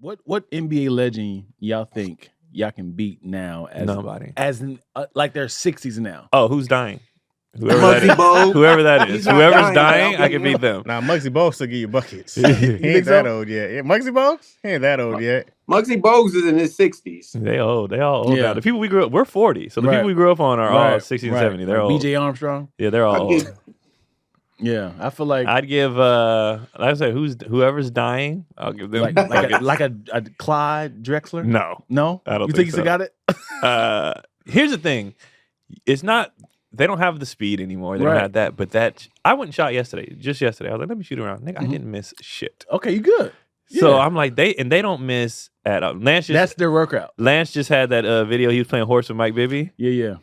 What NBA legend y'all think y'all can beat now? Nobody. As in, like they're 60s now. Oh, who's dying? Whoever that is. Whoever's dying, I can beat them. Nah, Muggsy Bogues will give you buckets. He ain't that old yet. Yeah, Muggsy Bogues? He ain't that old yet. Muggsy Bogues is in his 60s. They old. They all old now. The people we grew up, we're 40. So the people we grew up on are all 60 and 70. They're old. BJ Armstrong? Yeah, they're all old. Yeah, I feel like I'd give like I said, whoever's dying, I'll give them like a Clyde Drexler. No, I don't. You think he still got it? Here's the thing: it's not. They don't have the speed anymore. They don't have that. But I went and shot yesterday. Just yesterday, I was like, let me shoot around. Nigga, I didn't miss shit. Okay, you good. So I'm like, they don't miss at all. That's their workout. Lance just had that video. He was playing horse with Mike Bibby. Yeah.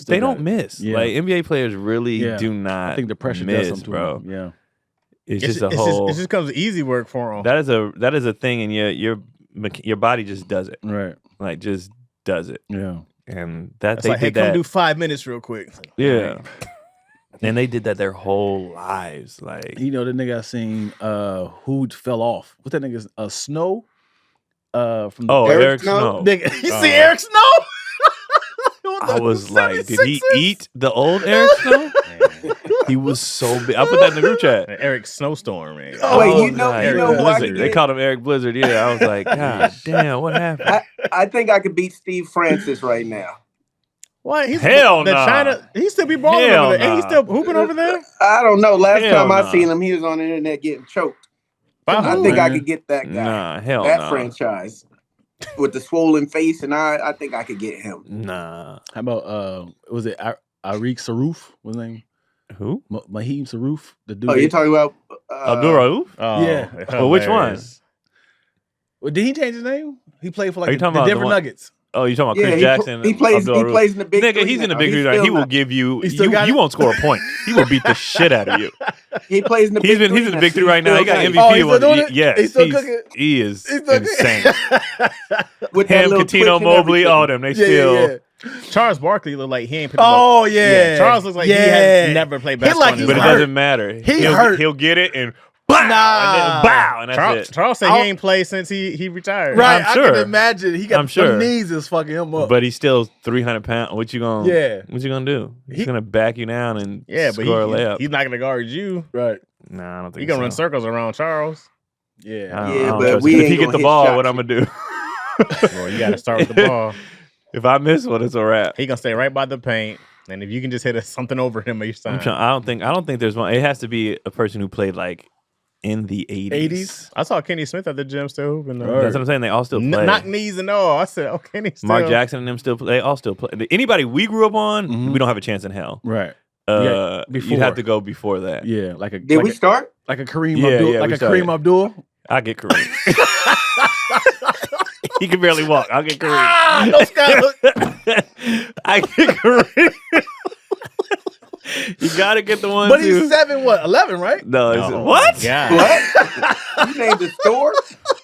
They don't miss. Yeah. Like NBA players really do not. I think the pressure miss, does something, bro. Yeah, it's just a whole. It just comes easy work for them. That is a thing, and your body just does it. Right. Like just does it. Yeah. And that's like, hey, come do 5 minutes real quick. Yeah. And they did that their whole lives. Like the nigga I seen who fell off. What's that nigga? Snow. From Eric Snow. Nigga, you see Eric Snow? I was like, did he eat the old Eric Snow? He was so big. I put that in the group chat. Eric Snowstorm, man. Oh, wait, you know Blizzard. They called him Eric Blizzard. Yeah, I was like, God damn, what happened? I think I could beat Steve Francis right now. What? Hell no. China, he still be balling over there. And he's still hooping over there? I don't know. Last time I seen him, he was on the internet getting choked. I think I could get that guy. Nah, hell that franchise. With the swollen face, and I think I could get him. Nah. How about was it Arik Saroof? What's his name? Who? Mahim Saroof, the dude. Oh, you're talking about Abdul Rauf? Oh, yeah. Well, which one? Well, did he change his name? He played for the Denver Nuggets. Oh, you talking about Chris Jackson? He plays in the big nigga, three. He's in the big three. He will give you. You won't score a point. He will beat the shit out of you. He plays in the big three. He's in the big three right now. He got MVP. Yes, he is insane. With him, Coutinho, Mobley, all them. They still. Yeah. Charles Barkley looked like he ain't put Charles looks like he has never played basketball. But it doesn't matter. He'll get it and bow, and that's it. Charles said he ain't played since he retired. Right, I'm sure. I can imagine. He got some knees is fucking him up. But he's still 300 pounds. What you gonna do? He's gonna back you down and score a layup. He's not gonna guard you. Right. Nah, I don't think he's gonna run circles around Charles. Yeah. But if he get the ball, what I'm gonna do? Well, you gotta start with the ball. If I miss one, it's a wrap. He gonna stay right by the paint, and if you can just hit something over him each time. I don't think there's one. It has to be a person who played like in the 80s. I saw Kenny Smith at the gym still hooping. That's what I'm saying. They all still play. Knock knees and all. I said, oh, Kenny still. Mark Jackson and them still play. They all still play. Anybody we grew up on, we don't have a chance in hell. Right. You'd have to go before that. Yeah. Did we start? Like a Kareem Abdul. Like a Kareem Abdul. I get Kareem. He can barely walk. I'll get Kareem. No Scott. I get Kareem. You gotta get the one. But he's 11, right? No, what? Yeah. What? You named the store?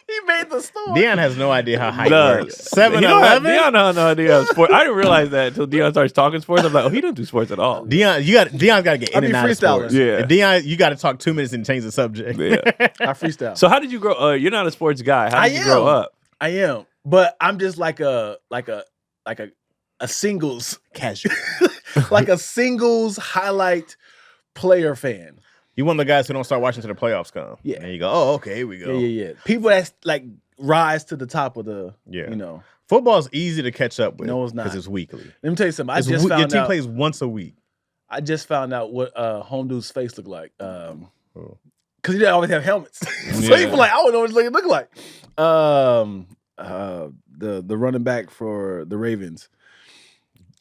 He made the store. Dion has no idea how height works. 7'11"? Dion has no idea how sports. I didn't realize that until Dion starts talking sports. I'm like, he doesn't do sports at all. Dion's got to get in and out of sports. Yeah. And Dion, you got to talk 2 minutes and change the subject. Yeah. I freestyle. So how did you grow? You're not a sports guy. How did you grow up? I am, but I'm just like a singles casual, like a singles highlight player fan. You one of the guys who don't start watching till the playoffs come. Yeah. And you go, oh, okay, here we go. Yeah. People that like rise to the top of the, Football's easy to catch up with. No, it's not. Because it's weekly. Let me tell you something. Your team plays once a week. I just found out what home dude's face looked like. Because he didn't always have helmets. So people like, I don't know what it look like. The running back for the Ravens.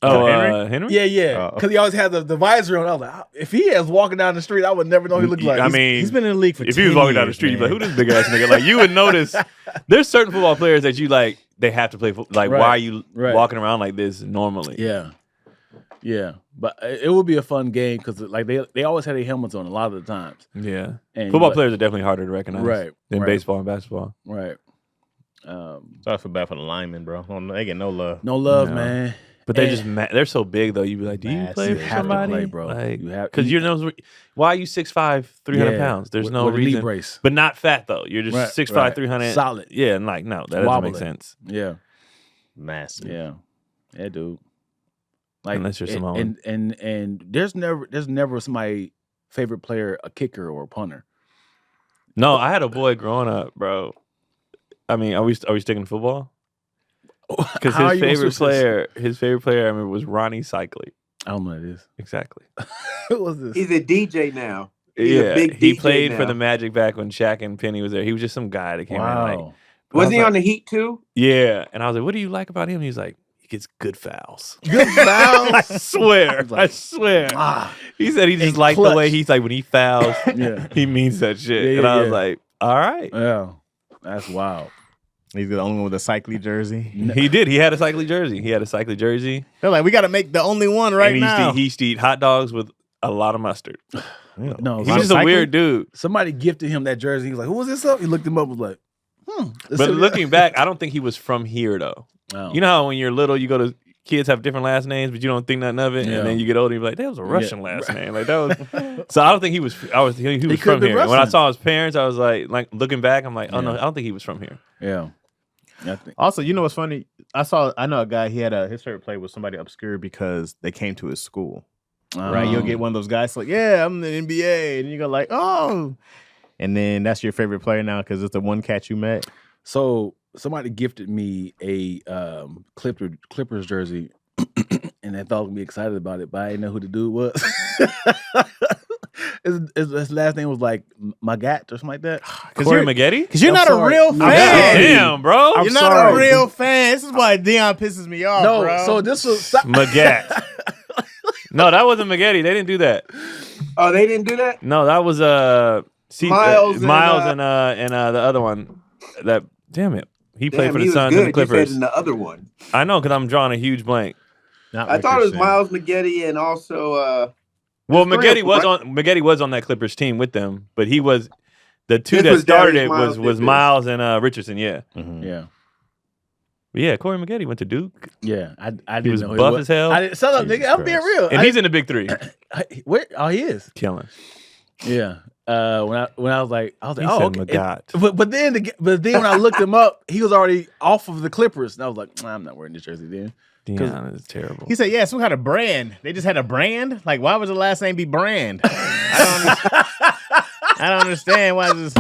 Oh, Henry? Yeah. Because he always had the visor on. I was like, if he is walking down the street, I would never know he looked like. I mean, he's been in the league for 10 years. If he was walking down the street, you'd be like, who this big ass nigga? Like, you would notice there's certain football players that you like, they have to play football. Like, why are you walking around like this normally? Yeah. But it would be a fun game because like they always had their helmets on a lot of the times. Yeah. Football players are definitely harder to recognize than baseball and basketball. Right. So I feel bad for the linemen, bro. They get no love. No love, man. But they're just they're so big though. You'd be like, do you play for somebody, play, bro? Like, you have because why are you 6'5", 300 pounds? There's no with reason. knee brace. But not fat though. You're just 6'5", 300. Solid. Yeah, and like no, that doesn't make sense. Yeah, massive. Yeah, dude. Like unless you're Samoan. And there's never somebody favorite player a kicker or a punter. No, I had a boy growing up, bro. I mean, are we sticking to football? Because his favorite player, I remember, was Ronnie Cycli. I don't know what it is. Exactly. What was this? He's a DJ now. He played for the Magic back when Shaq and Penny was there. He was just some guy that came in. Like, was he on the Heat too? Yeah, and I was like, "What do you like about him?" He was like, "He gets good fouls." Good fouls. I swear. I swear. He said he just liked the way he's like when he fouls. He means that shit. And I was like, "All right." Yeah, that's wild. He's the only one with a Cycli jersey. He did. He had a Cycli jersey. They're like, we got to make the only one now. He used to eat hot dogs with a lot of mustard. No, he's just a weird dude. Somebody gifted him that jersey. He was like, "Who was this up?" He looked him up. Was like, But looking back, I don't think he was from here though. Oh. You know how when you're little, you go to kids have different last names, but you don't think nothing of it, and then you get older, you're like, that was a Russian last name. Like that was. So I don't think he was. He was from here. When I saw his parents, I was like looking back, I'm like, oh no, I don't think he was from here. Yeah. Also, you know what's funny? I know a guy. He had his favorite player was somebody obscure because they came to his school. Right? You'll get one of those guys like, yeah, I'm in the NBA, and you go like, oh, and then that's your favorite player now because it's the one cat you met. So somebody gifted me a Clippers jersey, and I thought I would be excited about it, but I didn't know who the dude was. His last name was like Magat or something like that. Corey Maggette? Because you're not a real fan. Damn, bro. You're not a real fan. This is why Dion pisses me off, bro. So this was Magat. No, that wasn't Maggette. They didn't do that. Oh, they didn't do that? No, that was Miles and the other one. That damn it. He played for the Suns and the Clippers. You said in the other one. I know because I'm drawing a huge blank. I thought it was Miles Maggette and also well, Maggette was on that Clippers team with them, but he was the two that started it was Miles and Richardson. Yeah, yeah. Yeah, Corey Maggette went to Duke. Yeah, I didn't he was know buff as hell. Shut up, nigga. I'm being real. And he's in the big three. Where? Oh, he is killing. Yeah. When I was like, oh, okay. But then when I looked him up, he was already off of the Clippers, and I was like, I'm not wearing this jersey then. Dion is terrible. He said, yeah, some kind of brand. They just had a brand? Like, why would the last name be Brand? I don't understand why this.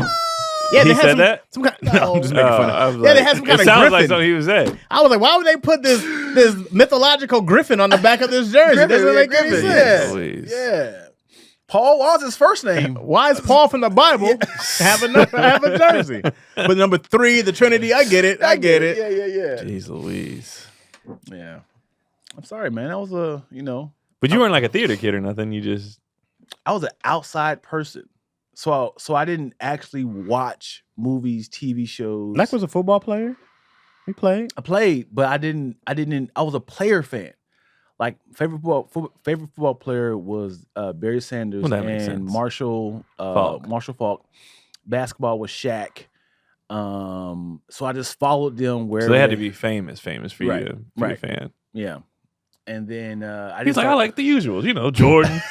Yeah, he said that? No, I'm just making fun of it. Yeah, they had some kind of griffin. It sounds like something he was saying. I was like, why would they put this mythological griffin on the back of this jersey? It doesn't make any sense. Yeah. Paul was his first name. Why is Paul from the Bible have a jersey? But number 3, the Trinity, I get it. Yeah. Jeez Louise. Yeah. I'm sorry, man. That was But you weren't like a theater kid or nothing. I was an outside person. So I didn't actually watch movies, TV shows. Black was a football player. He played. I played, but I didn't. I was a player fan. Like favorite football player was Barry Sanders and Marshall Falk. Basketball was Shaq. So I just followed them where. So they had to be famous for you to be a fan. Yeah. And then I like the usuals, Jordan,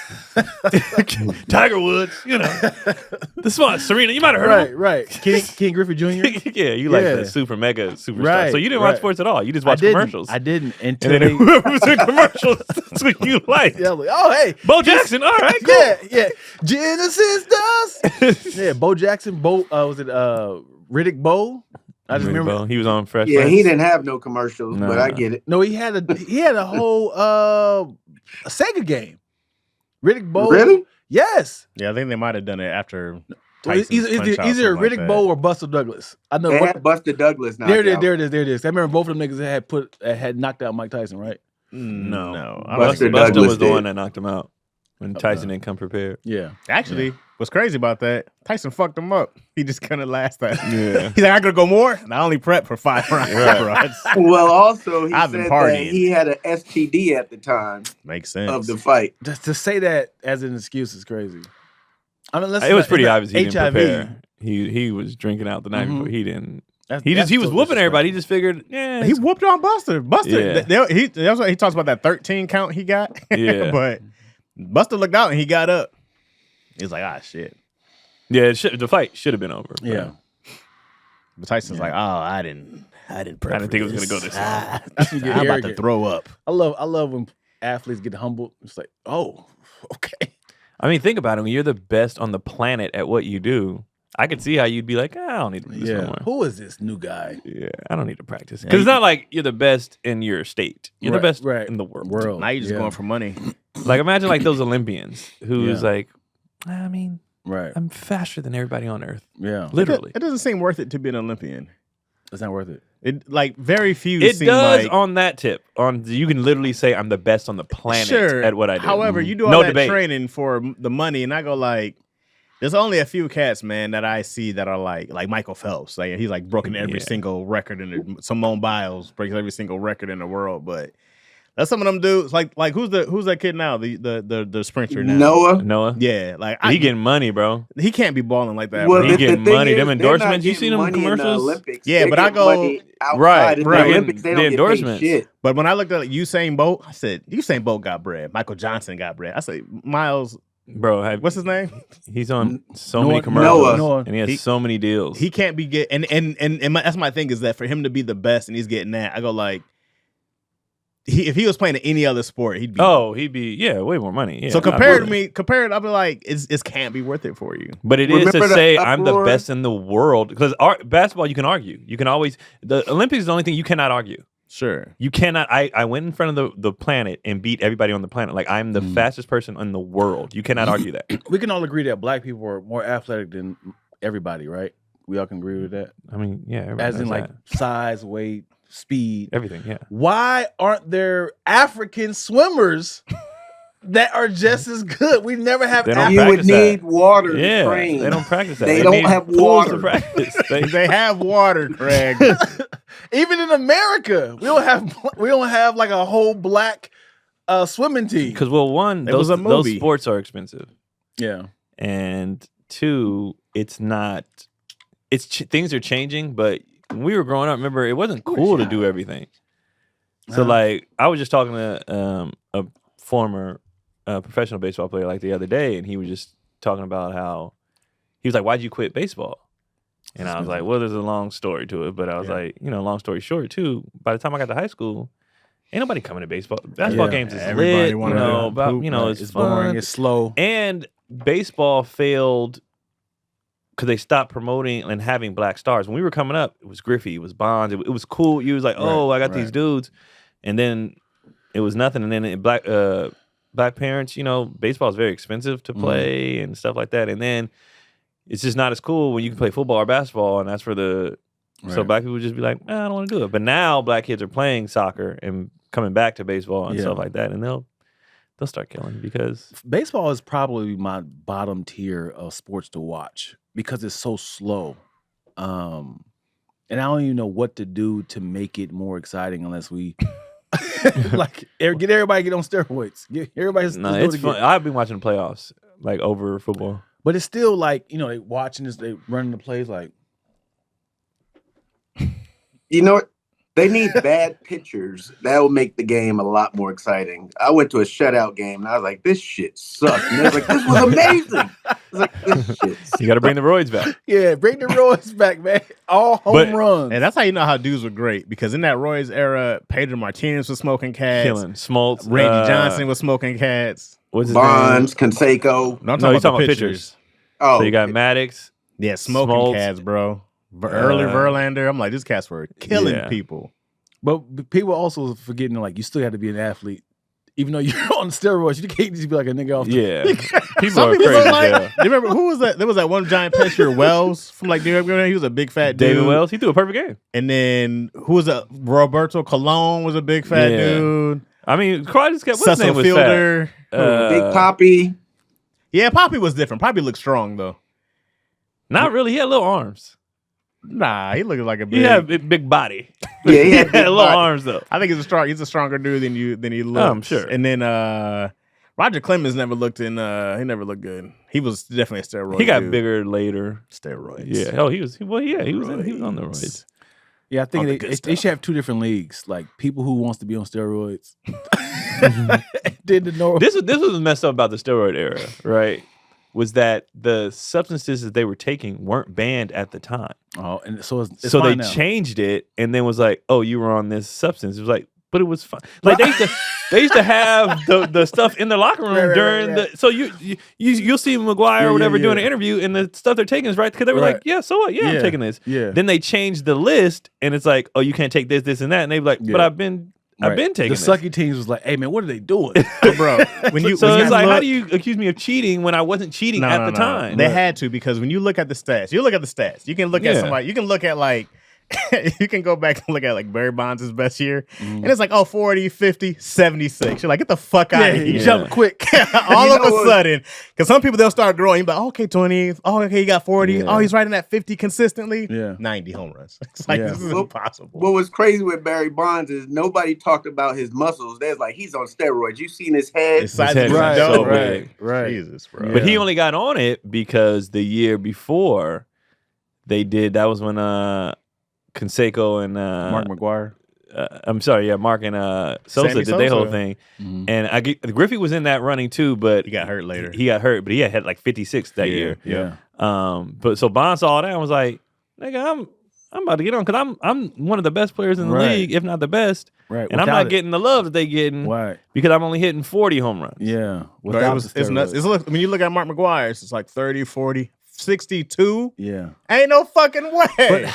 Tiger Woods, the smart Serena. You might have heard of him. Right. King Griffey Jr. Yeah, you like the super mega superstar. Right, so you didn't watch sports at all. You just watched commercials. I didn't. And then whoever was in commercials, that's what you liked. Yeah, like, oh, hey. Bo Jackson. All right, cool. Yeah. Genesis does. Yeah, Bo Jackson. Was it Riddick Bowe? I just remember he was on Fresh. Yeah, he didn't have no commercials, but I get it. No, he had a whole Sega game. Riddick Bowe. Really? Yes. Yeah, I think they might have done it after. Either Riddick Bowe or Buster Douglas. I know they had Buster Douglas now. There it is. I remember both of them niggas had knocked out Mike Tyson, right? No. Buster was the one that knocked him out when Tyson didn't come prepared. Yeah. Actually, what's crazy about that? Tyson fucked him up. He just couldn't last that. Yeah. He's like, I gotta go more. And I only prepped for 5 rounds. Right. Well, also he said that he had an STD at the time. Makes sense of the fight. Just to say that as an excuse is crazy. I mean, it was pretty obvious he didn't prepare. He was drinking out the night before. He didn't. He was whooping everybody. He just figured, he whooped on Buster. Buster, that's why he talks about that 13 count he got. Yeah, but Buster looked out and he got up. He was like, shit. Yeah, the fight should have been over. Yeah. But Tyson's like, I didn't prep. I didn't think it was going to go this long. I'm about to throw up. I love when athletes get humbled. It's like, oh, okay. I mean, think about it. When you're the best on the planet at what you do, I could see how you'd be like, I don't need to do this no more. Who is this new guy? Yeah, I don't need to practice. Because it's not like you're the best in your state. You're the best in the world. Now you're just going for money. Like, imagine like those Olympians who's like, I mean, right. I'm faster than everybody on Earth. Yeah. Literally. It doesn't seem worth it to be an Olympian. It's not worth it. It like very few. It does on that tip. You can literally say I'm the best on the planet at what I do. However, you do all that training for the money, and I go like, there's only a few cats, man, that I see that are like Michael Phelps. Like he's like broken every single record in Simone Biles breaks every single record in the world, but. That's some of them dudes. Like who's that kid now? The sprinter now. Noah. Yeah, like he getting money, bro. He can't be balling like that. Well, he getting money. Them endorsements. You seen them commercials? Yeah, but I go right. The Olympics, they don't endorsements. Get paid shit. But when I looked at Usain Bolt, I said Usain Bolt got bread. Michael Johnson got bread. I said Miles. Bro, what's his name? He's on so many commercials, Noah. and he has so many deals. He can't be getting and that's my thing is that for him to be the best and he's getting that, I go like. If he was playing in any other sport, he'd be way more money. Yeah, so compared, I'll be like, it can't be worth it for you. But it is to say I'm the best in the world because basketball you can argue. You can always the Olympics is the only thing you cannot argue. Sure, you cannot. I went in front of the planet and beat everybody on the planet. Like I'm the fastest person in the world. You cannot argue that. We can all agree that black people are more athletic than everybody, right? We all can agree with that. I mean, yeah, as in like size, weight. Speed, everything, yeah. Why aren't there African swimmers that are just as good? We never have. You would need water to train. They don't practice that. They don't have water. To practice. They have water, Craig. Even in America, we don't have like a whole black swimming team. Because those sports are expensive. Yeah, and two, it's not. Things are changing, but. When we were growing up, remember, it wasn't cool to do everything. So, like, I was just talking to a former professional baseball player, like, the other day, and he was just talking about how, he was like, why'd you quit baseball? And I was like, well, there's a long story to it, but I was like, long story short, too, by the time I got to high school, ain't nobody coming to baseball. Basketball games is lit, it's fun. Boring, it's slow. And baseball failed because they stopped promoting and having black stars. When we were coming up, it was Griffey, it was Bonds, it was cool. You was like, I got these dudes, and then it was nothing. And then black parents, baseball is very expensive to play and stuff like that. And then it's just not as cool when you can play football or basketball, and that's for the. Right. So black people would just be like, I don't want to do it. But now black kids are playing soccer and coming back to baseball and stuff like that, and they'll start killing because baseball is probably my bottom tier of sports to watch. Because it's so slow. And I don't even know what to do to make it more exciting unless we get everybody on steroids. It's fun. I've been watching the playoffs like over football. But it's still like, they watching this, they running the plays like. You know what? They need bad pitchers. That will make the game a lot more exciting. I went to a shutout game and I was like, this shit sucks. And they was like, this was amazing. I was like, this shit sucks. You got to bring the roids back. Yeah, bring the roids back, man. All home runs. And that's how you know how dudes were great. Because in that Roy's era, Pedro Martinez was smoking cats. Killing. Smoltz. Randy Johnson was smoking cats. What's his Bonds, name? Canseco. No, I'm talking about pitchers. Oh, so you got Maddox. Yeah, smoking Smoltz. Cats, bro. Early Verlander. I'm like, these cats were killing people. But people also forgetting, like, you still have to be an athlete. Even though you're on steroids, you can't just be like a nigga off. Yeah. People are crazy. Like, you remember, who was that? There was that one giant pitcher, Wells, from like New York. He was a big fat dude. David Wells, he threw a perfect game. And then, who was that? Roberto Colon was a big fat dude. I mean, just kept, what's his name was Fielder. Fat? Big Poppy. Yeah, Poppy was different. Poppy looked strong, though. Not really. He had little arms. Nah, he looked like a big. He had a big body. Yeah, he had little arms though. I think he's a stronger dude than he looks. I'm sure. And then Roger Clemens never looked he never looked good. He was definitely a steroid. He got bigger later. Steroids. Yeah. Oh, he was on the roids. Yeah, I think they should have two different leagues. Like people who wants to be on steroids. Did the normal. This was messed up about the steroid era, right? Was that the substances that they were taking weren't banned at the time. Oh, and so it's so fine they now. changed it and then was like, oh, you were on this substance. It was like, but it was fun. Like they used to have the stuff in the locker room during the. So you'll see McGuire or whatever doing an interview and the stuff they're taking is right because they were like, yeah, so what? Yeah, I'm taking this. Yeah. Then they changed the list and it's like, oh, you can't take this, this, and that. And they were like, but I've been taking the this. sucky teams was like, hey man, what are they doing, bro? When you so it's like, how do you accuse me of cheating when I wasn't cheating at the time? They had to because when you look at the stats, you can look at somebody. You can look at like. You can go back and look at like Barry Bonds' best year, and it's like 40, 50, 76. You're like, get the fuck out of here! Jump quick. All of a sudden, because some people they'll start growing. You're like, okay, 20. Oh, okay, he got 40. Yeah. Oh, he's riding at 50 consistently. 90 home runs. It's like this is impossible. What was crazy with Barry Bonds is nobody talked about his muscles. There's like he's on steroids. You seen his head? His head right, so big. Right. Jesus, bro. But he only got on it because the year before they did. That was when Canseco and Mark McGuire. I'm sorry, Mark and Sosa did their whole thing, and Griffey was in that running too, but he got hurt later. He got hurt, but he had like 56 that year. Yeah. But so Bonds saw that and was like, "Nigga, I'm about to get on because I'm one of the best players in the league, if not the best, right? And I'm not getting the love that they getting, right? Because I'm only hitting 40 home runs. Yeah, it's nuts. When you look at Mark McGuire, it's like 30, 40. 62? Yeah. Ain't no fucking way. But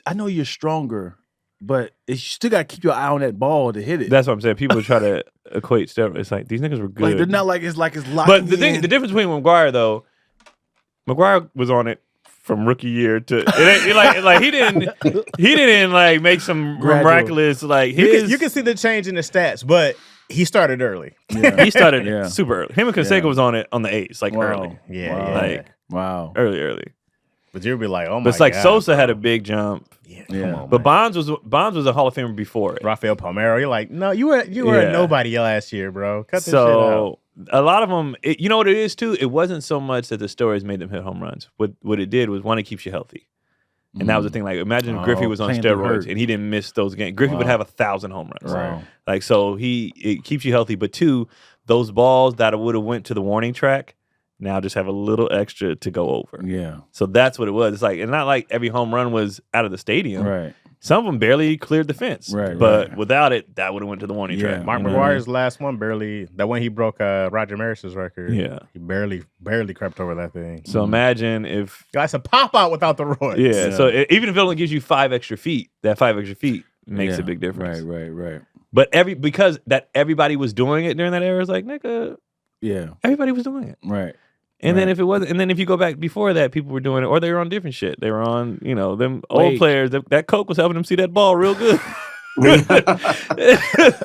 I know you're stronger, but you still got to keep your eye on that ball to hit it. That's what I'm saying. People try to equate steroids. It's like, these niggas were good. Like, they're not like it's locked But the difference between McGuire, though, McGuire was on it from rookie year to it ain't, like he didn't like make some miraculous like his. You can see the change in the stats, but he started early. Yeah. He started super early. Him and Canseco was on it on the A's, like early. Wow. Early. But you'll be like, oh my god. But it's like God, Sosa bro. had a big jump. Yeah. Come on, but Bonds was a Hall of Famer before it. Rafael Palmeiro, you're like, no, you were a nobody last year, bro. Cut this shit out. A lot of them, you know what it is too? It wasn't so much that the steroids made them hit home runs. What it did was, one, it keeps you healthy. And that was the thing. Like, imagine if Griffey was on steroids and he didn't miss those games. Griffey would have 1,000 home runs. Wow. Like, so it keeps you healthy. But two, those balls that would have went to the warning track now just have a little extra to go over. Yeah. So that's what it was. It's like, it's not like every home run was out of the stadium. Right. Some of them barely cleared the fence. Right. But without it, that would have went to the warning track. Mark McGuire's last one that when he broke Roger Maris's record. Yeah. He barely crept over that thing. So imagine if guys a pop out without the roids. Yeah. So even if it only gives you 5 extra feet, that 5 extra feet makes a big difference. Right. But because everybody was doing it during that era, it's like, nigga, everybody was doing it. Right. And then if it wasn't, and then if you go back before that, people were doing it, or they were on different shit. They were on, them old players. That coke was helping them see that ball real good. It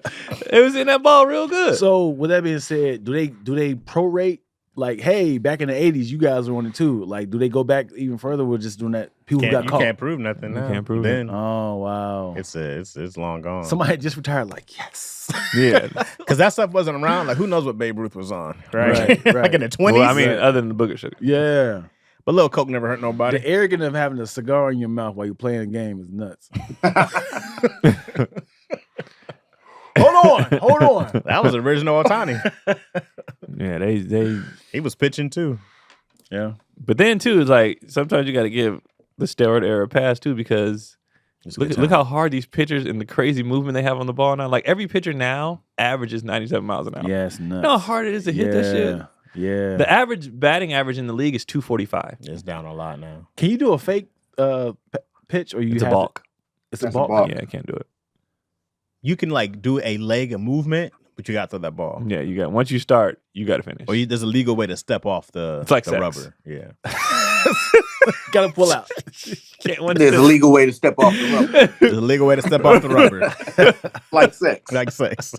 was in that ball real good. So with that being said, do they prorate? Like, hey, back in the 80s, you guys were on it too. Like, do they go back even further? We're just doing that. People who got caught. You can't prove nothing now. You can't prove it. Oh, wow. It's long gone. Somebody just retired like, yes. Yeah. Because that stuff wasn't around. Like, who knows what Babe Ruth was on, right? Like in the 20s? Well, I mean, other than the booger sugar. Yeah. But Lil Coke never hurt nobody. The arrogance of having a cigar in your mouth while you're playing a game is nuts. Hold on. That was original Otani. Yeah, he was pitching too. Yeah. But then too, it's like sometimes you got to give the steroid era a pass too, because look how hard these pitchers and the crazy movement they have on the ball now. Like every pitcher now averages 97 miles an hour. Yeah, it's nuts. You know how hard it is to hit that shit? Yeah. The average batting average in the league is 245. It's down a lot now. Can you do a fake pitch, or it's a balk? It's a balk. Yeah, I can't do it. You can like do a leg movement, but you got to throw that ball. Yeah, once you start, you got to finish. Or there's a legal way to step off the rubber. Yeah. Got to pull out. There's a legal way to step off the rubber. There's a legal way to step off the rubber. Like sex. Like sex.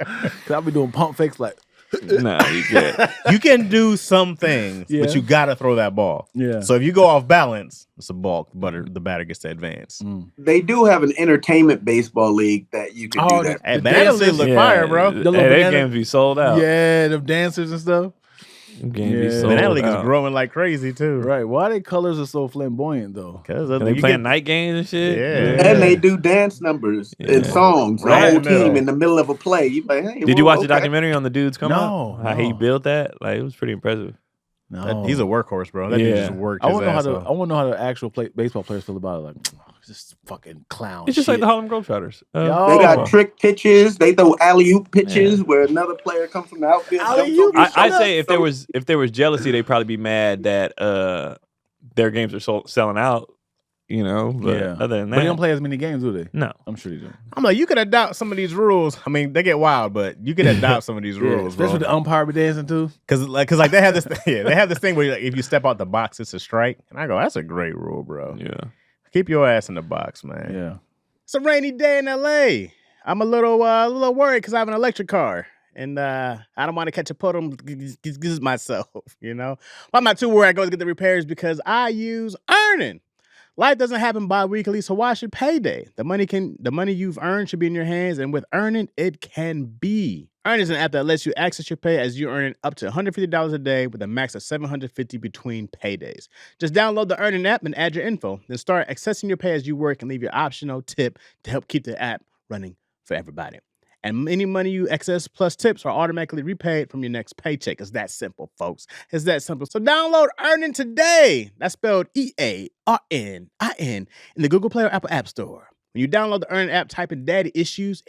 Cause I'll be doing pump fakes like. Nah, you can't. You can do some things, but you got to throw that ball. Yeah. So if you go off balance, it's a balk, but the batter gets to advance. They do have an entertainment baseball league that you can do that. And bananas look fire, bro. That games be sold out. Yeah, the dancers and stuff. That league is growing like crazy too. Right? Why their colors are so flamboyant though? Because they playing night games and shit. Yeah. And they do dance numbers and songs. The whole team in the middle of a play. You like, hey, did you watch the documentary on the dudes come up? How he built that? Like it was pretty impressive. No, he's a workahorse, bro. That dude just worked. I want to know how the actual baseball players feel about it. Like, this fucking clown. It's just like the Harlem Globetrotters. They got trick pitches. They throw alley-oop pitches where another player comes from the outfield. I'd say if there was jealousy, they'd probably be mad that their games are selling out. You know, but other than that, but they don't play as many games, do they? No, I'm sure they do. I'm like, you could adopt some of these rules. I mean, they get wild, but you could adopt some of these rules, especially bro. the umpire be dancing too. Because they have this, they have this thing where like, if you step out the box, it's a strike. And I go, that's a great rule, bro. Yeah, keep your ass in the box, man. Yeah, it's a rainy day in LA. I'm a little worried because I have an electric car. And I don't want to catch a puddle myself, you know. But I'm not too worried. I go to get the repairs because I use Earnin. Life doesn't happen bi-weekly, so why should payday? The money you've earned should be in your hands, and with Earnin, it can be. Earnin is an app that lets you access your pay as you earn up to $150 a day with a max of $750 between paydays. Just download the Earnin app and add your info. Then start accessing your pay as you work and leave your optional tip to help keep the app running for everybody. And any money you access plus tips are automatically repaid from your next paycheck. It's that simple, folks. It's that simple. So download Earnin today. That's spelled EARNIN in the Google Play or Apple App Store. When you download the Earnin app, type in Daddy Issues,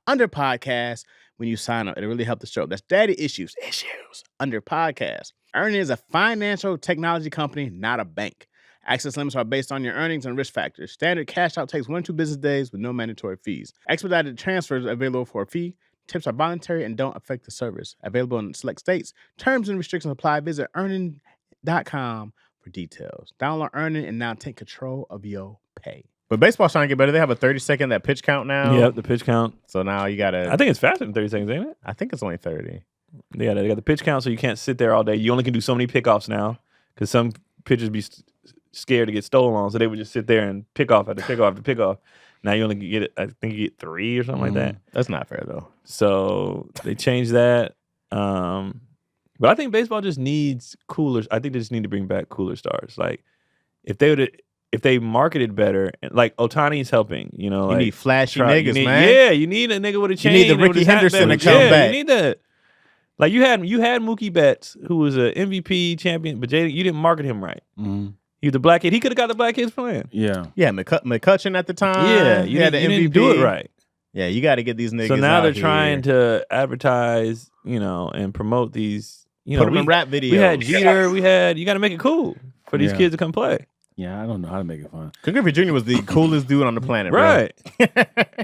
under podcast when you sign up. It'll really help the show. That's Daddy Issues, under podcast. Earnin is a financial technology company, not a bank. Access limits are based on your earnings and risk factors. Standard cash out takes 1 to 2 business days with no mandatory fees. Expedited transfers are available for a fee. Tips are voluntary and don't affect the service. Available in select states. Terms and restrictions apply. Visit earnin.com for details. Download Earnin and now take control of your pay. But baseball's trying to get better. They have a 30-second that pitch count now. Yep, the pitch count. So now you got to... I think it's faster than 30 seconds, ain't it? I think it's only 30. Yeah, they got the pitch count, so you can't sit there all day. You only can do so many pickoffs now because some pitchers be scared to get stolen on, so they would just sit there and pick off after pick off after pick off. Now you only get it. I think you get 3 or something like that. That's not fair though. So they changed that. But I think baseball just needs cooler. I think they just need to bring back cooler stars. Like if they marketed better, like Ohtani's helping. You know, you need flashy niggas, man. Yeah, you need a nigga with a chain. You need the Ricky Henderson to come back. You need that. Like you had Mookie Betts, who was an MVP champion, but you didn't market him right. Mm-hmm. He the black kid. He could have got the black kids playing. Yeah. McCutcheon at the time. Yeah, you had the MVP. Didn't do it right. Yeah, you got to get these niggas. So now they're here. trying to advertise, and promote these. Put them in rap videos. We had Jeter. You got to make it cool for these kids to come play. Yeah, I don't know how to make it fun. Ken Griffey Jr. was the coolest dude on the planet, right?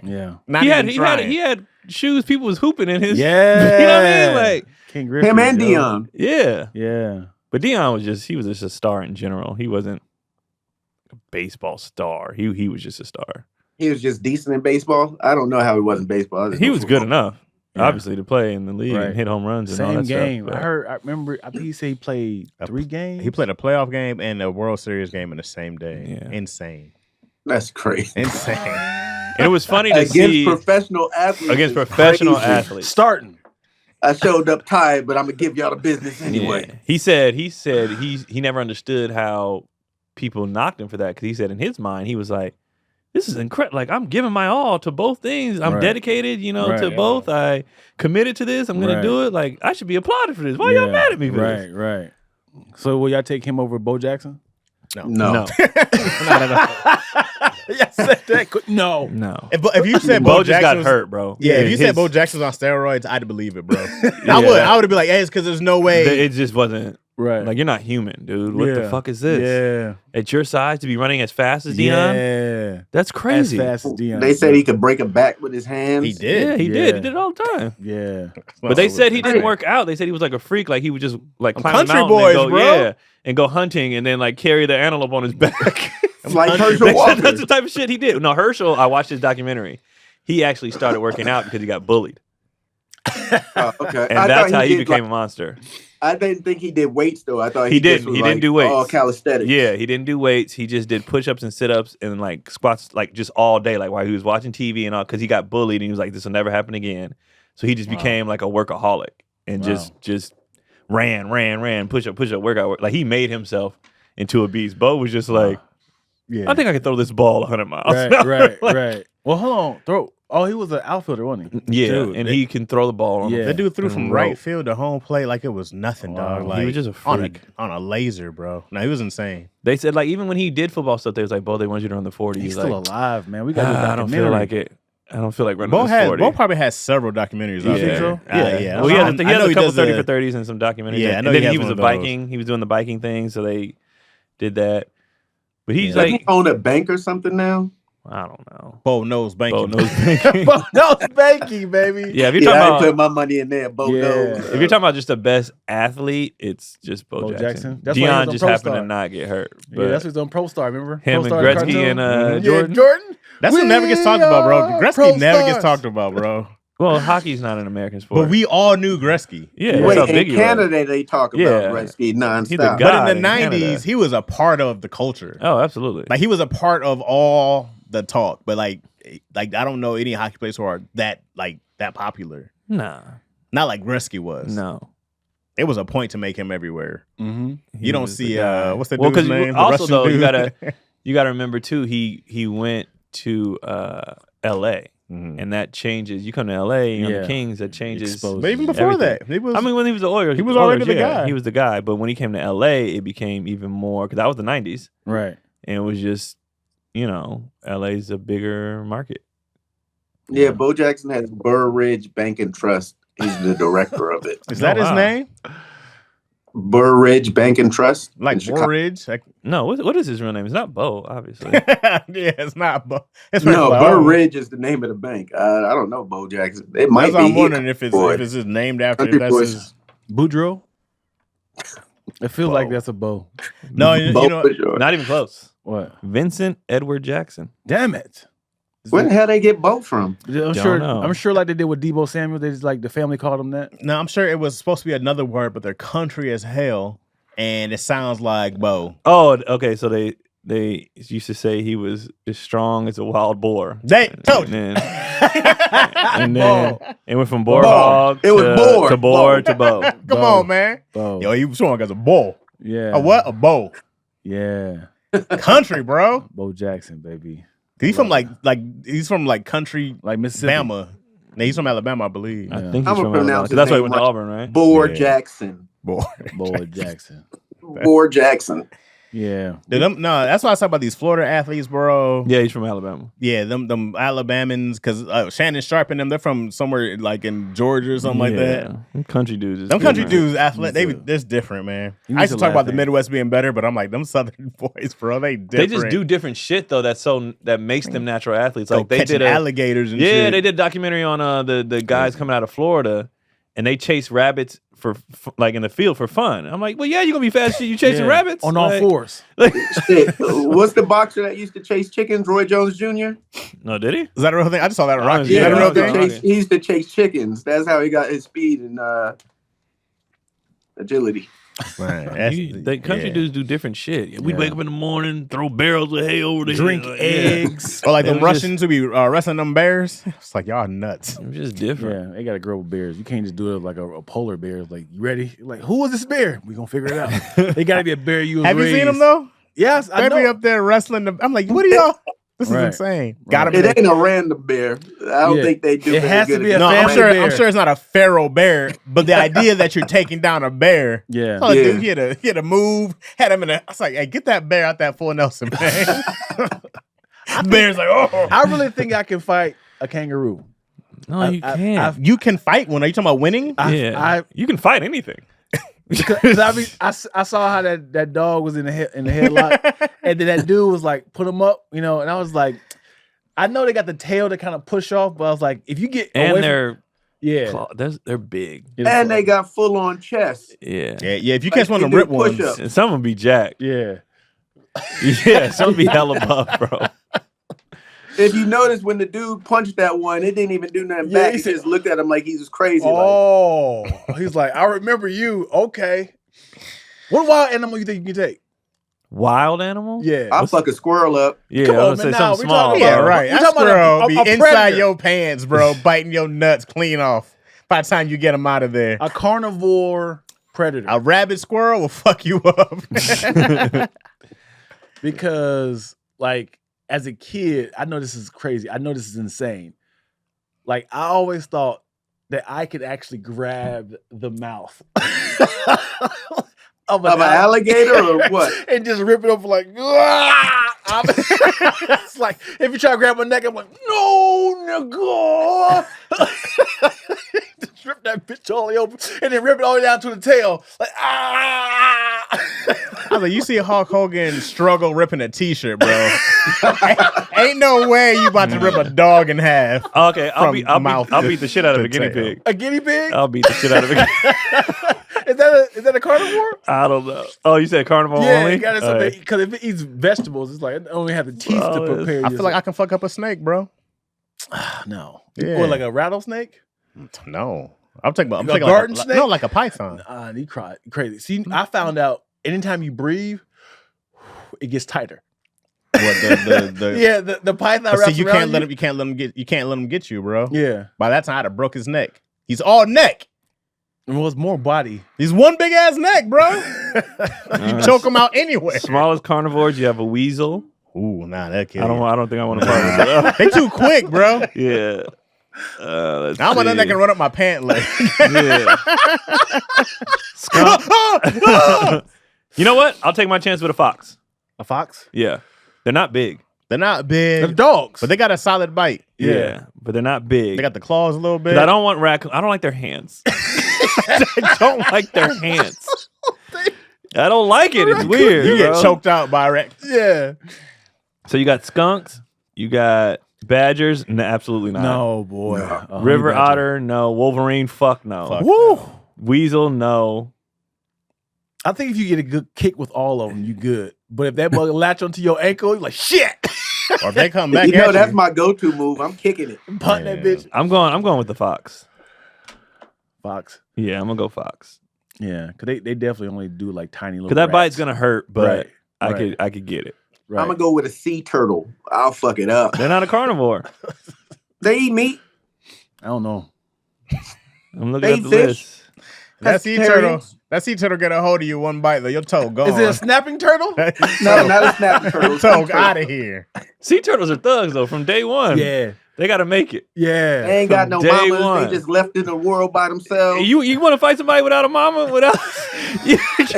Yeah, he had shoes. People was hooping in his. Yeah, you know what I mean? Like Ken Griffey, him and Dion. Yeah. But Dion was just a star in general. He wasn't a baseball star. He was just a star. He was just decent in baseball. I don't know how he was in baseball. He was good enough, obviously, to play in the league and hit home runs. And Same all that game. Stuff, I remember. I think he said he played 3 games. He played a playoff game and a World Series game in the same day. Yeah. Insane. That's crazy. Insane. And it was funny to see professional athletes. Against professional athletes starting. I showed up tired, but I'm gonna give y'all the business anyway. Yeah. He said he never understood how people knocked him for that, because he said in his mind he was like, this is incredible. Like, I'm giving my all to both things. I'm dedicated, to both. I committed to this. I'm gonna do it. Like, I should be applauded for this. Why y'all mad at me for this? Right. So will y'all take him over Bo Jackson? No. Not at all. Yes, that no. If you said Bo just got hurt, bro. Yeah, if you said Bo Jackson's on steroids, I'd believe it, bro. I would be like, hey, it's because there's no way. It just wasn't. Right. Like, you're not human, dude. What the fuck is this? Yeah. At your size, to be running as fast as Dion? Yeah. That's crazy. As fast as Dion. They said he could break a back with his hands. He did. Yeah, he did. He did it all the time. Yeah. But they said he didn't work out. They said he was like a freak. Like, he would just like climb a mountain boys, and go, bro. and go hunting and then like carry the antelope on his back. Like Herschel Walker. That's the type of shit he did. No, Herschel, I watched his documentary. He actually started working out because he got bullied. Okay. And that's how he became a monster. I didn't think he did weights though. I thought he didn't. He didn't do weights. All calisthenics. Yeah, he didn't do weights. He just did push-ups and sit-ups and like squats, like just all day, like while he was watching TV and all, because he got bullied and he was like, "This will never happen again." So he just became like a workaholic and just. ran, push up, workout. Like he made himself into a beast. Bo was just like, I think I can throw this ball 100 miles. Right. Well, hold on. Oh, he was an outfielder, wasn't he? Yeah, dude, and he can throw the ball. That dude threw from right field to home plate like it was nothing, dog. Like he was just a freak. on a laser, bro. No, he was insane. They said like even when he did football stuff, they was like, Bo, they want you to run the 40. He's still alive, man. We got to I don't feel like it. I don't feel like running this 40. Bo probably has several documentaries. You think so? Yeah. Well, he has a couple 30 for 30s and some documentaries. Yeah, I know and then he was a Viking. He was doing the biking thing, so they did that. But he's like, he own a bank or something now. I don't know. Bo knows banking. Bo knows banking, baby. Yeah, if you're talking about, I put my money in there. Bo knows. If you're talking about just the best athlete, it's just Bo Jackson. Keon just happened to not get hurt. Yeah, that's what's on Pro Star. Remember him and Gretzky and Jordan. Jordan. That's what never gets talked about, bro. Gretzky never gets talked about, bro. Well, hockey's not an American sport. But we all knew Gretzky. Yeah. Wait, in Canada, they talk about Gretzky nonstop. But in the 90s, he was a part of the culture. Oh, absolutely. Like, he was a part of all the talk. But, like I don't know any hockey players who are that popular. Nah. Not like Gretzky was. No. It was a point to make him everywhere. Mm-hmm. You don't see, what's the dude's name? Also, though, you gotta remember, too, he went to L.A., mm-hmm. and that changes. You come to L.A., you're on the Kings, that changes. But even before everything. that, when he was the Oilers, he was already the guy. He was the guy. But when he came to L.A., it became even more, because that was the 90s. Right. And it was just, L.A.'s a bigger market. Yeah, Bo Jackson has Burr Ridge Bank and Trust. He's the director of it. Is that his name? Burr Ridge Bank and Trust. Like Burr Ridge? No, what is his real name? It's not Bo, obviously. Yeah, it's not Bo. Burr Ridge is the name of the bank. I don't know Bo Jackson. It might be. I'm wondering if it's just named after his Boudreaux. It feels like that's a Bo. No, not even close. What? Vincent Edward Jackson. Damn it. Where the hell they get Bo from? I'm sure like they did with Debo Samuel. They just like the family called him that. No, I'm sure it was supposed to be another word, but they're country as hell, and it sounds like Bo. Oh, okay. So they used to say he was as strong as a wild boar. They told you. And then it went from boar hog to boar to Bo. Come on, man. Bo. Yo, he was strong as a bull. Yeah. A what? A bow. Yeah. Country, bro. Bo Jackson, baby. He's from he's from country, like Mississippi. Bama. No, he's from Alabama, I believe. I think he's from Alabama. That's why he went to Auburn, right? Boar Jackson. Boar Jackson. Boar Jackson. Yeah. That's why I talk about these Florida athletes, bro. Yeah, he's from Alabama. Yeah, them Alabamans, because Shannon Sharp and them, they're from somewhere like in Georgia or something like that. Them country dudes. Country dudes, athletic, they're different, man. I used to talk about the Midwest being better, but I'm like, them Southern boys, bro, they different. They just do different shit though. That makes them natural athletes. Like they did alligators and shit. Yeah, they did a documentary on the guys coming out of Florida, and they chase rabbits for like in the field for fun. I'm like, well, yeah, you're gonna be fast. You chasing rabbits on all fours. Shit. What's the boxer that used to chase chickens? Roy Jones Jr. No, did he? Is that a real thing? I just saw that on Rocky. Yeah, Is that a real thing? He used to chase chickens. That's how he got his speed and agility. The country dudes do different shit. We'd wake up in the morning, throw barrels of hay over the drink eggs. Or like them Russians who be wrestling them bears. It's like, y'all nuts. It's just different. Yeah, they gotta grow with bears. You can't just do it like a polar bear. It's like, you ready? Like, who is this bear? We gonna figure it out. They gotta be a bear you was Have raised. You seen them though? Yes, I know. They be up there wrestling them. I'm like, what are y'all? This is insane. Right. It ain't a random bear. I don't think they do. It has to be a I'm sure it's not a feral bear, but the idea that you're taking down a bear. Yeah. Dude, he had to move. Had him in a. I was like, hey, get that bear out that full Nelson, man. Bear's like, oh. I really think I can fight a kangaroo. No, you can't. You can fight one. Are you talking about winning? You can fight anything. Because I saw how that dog was in the headlock, and then that dude was like, put him up, and I was like, I know they got the tail to kind of push off, but I was like, if you get and away they're big, and they got full on chest. Yeah. If you catch one of them rip ones, and some will be jacked. Yeah, some be hella buff, bro. If you notice when the dude punched that one, it didn't even do nothing back. He just looked at him like he was crazy. Oh, he's like, I remember you. Okay. What wild animal you think you can take? Wild animal? Yeah. I'll fuck a squirrel up. Yeah, I would say something small. Yeah, right. That squirrel be inside predator. your pants, bro, biting your nuts clean off by the time you get them out of there. A carnivore predator. A rabid squirrel will fuck you up. Because, like, as a kid, I know this is crazy. I know this is insane. Like, I always thought that I could actually grab the mouth of an alligator or what? And just rip it open like, it's like, if you try to grab my neck, I'm like, no, nigga. Just rip that bitch all the way open and then rip it all the way down to the tail. Like, I was like, you see Hulk Hogan struggle ripping a t-shirt, bro. ain't no way you about to rip a dog in half. Okay, I'll beat the shit out of a guinea pig. A guinea pig? I'll beat the shit out of a guinea pig. Is that a carnivore? I don't know. Oh, you said carnivore only? Yeah, because if it eats vegetables, it's like it only have the teeth to prepare. I feel like I can fuck up a snake, bro. No. Yeah. Or like a rattlesnake? No. I'm talking a garden snake? No, like a python. You crazy. See, I found out anytime you breathe, it gets tighter. What the python. See, you can't let him get you, bro. Yeah. By that time, I'd have broke his neck. He's all neck. It was more body. He's one big ass neck, bro. You choke him out anywhere. Smallest carnivores, you have a weasel. Ooh, nah, that kid. I don't think I want to part with that. They too quick, bro. Yeah. I'm one that can run up my pant leg. Yeah. You know what? I'll take my chance with a fox. A fox? Yeah. They're not big. They're not big. They're dogs. But they got a solid bite. Yeah. But they're not big. They got the claws a little bit. I don't want raccoons. I don't like their hands. I don't like their hands. I don't like it. It's weird. You get choked out by a raccoon. Yeah. So you got skunks. You got badgers. No, absolutely not. No, boy. No. River otter. No. Wolverine. Fuck no. Fuck Woo. no. Weasel. No. I think if you get a good kick with all of them, you good. But if that bug latch onto your ankle, you're like, shit. Or if they come back, that's my go-to move. I'm kicking it. Punting that bitch. I'm going with the fox. Fox. Yeah, I'm gonna go fox. Yeah, because they definitely only do like tiny little. Because that bite's gonna hurt, but right. I could get it. Right. I'm gonna go with a sea turtle. I'll fuck it up. They're not a carnivore. They eat meat. I don't know. I'm looking at the list. That sea turtle get a hold of you one bite though. Your toe gone. Is it a snapping turtle? No, not a snapping turtle. Toe out of here. Sea turtles are thugs though from day one. Yeah. They got to make it. Yeah. They ain't got no mamas. One. They just left in the world by themselves. You want to fight somebody without a mama? They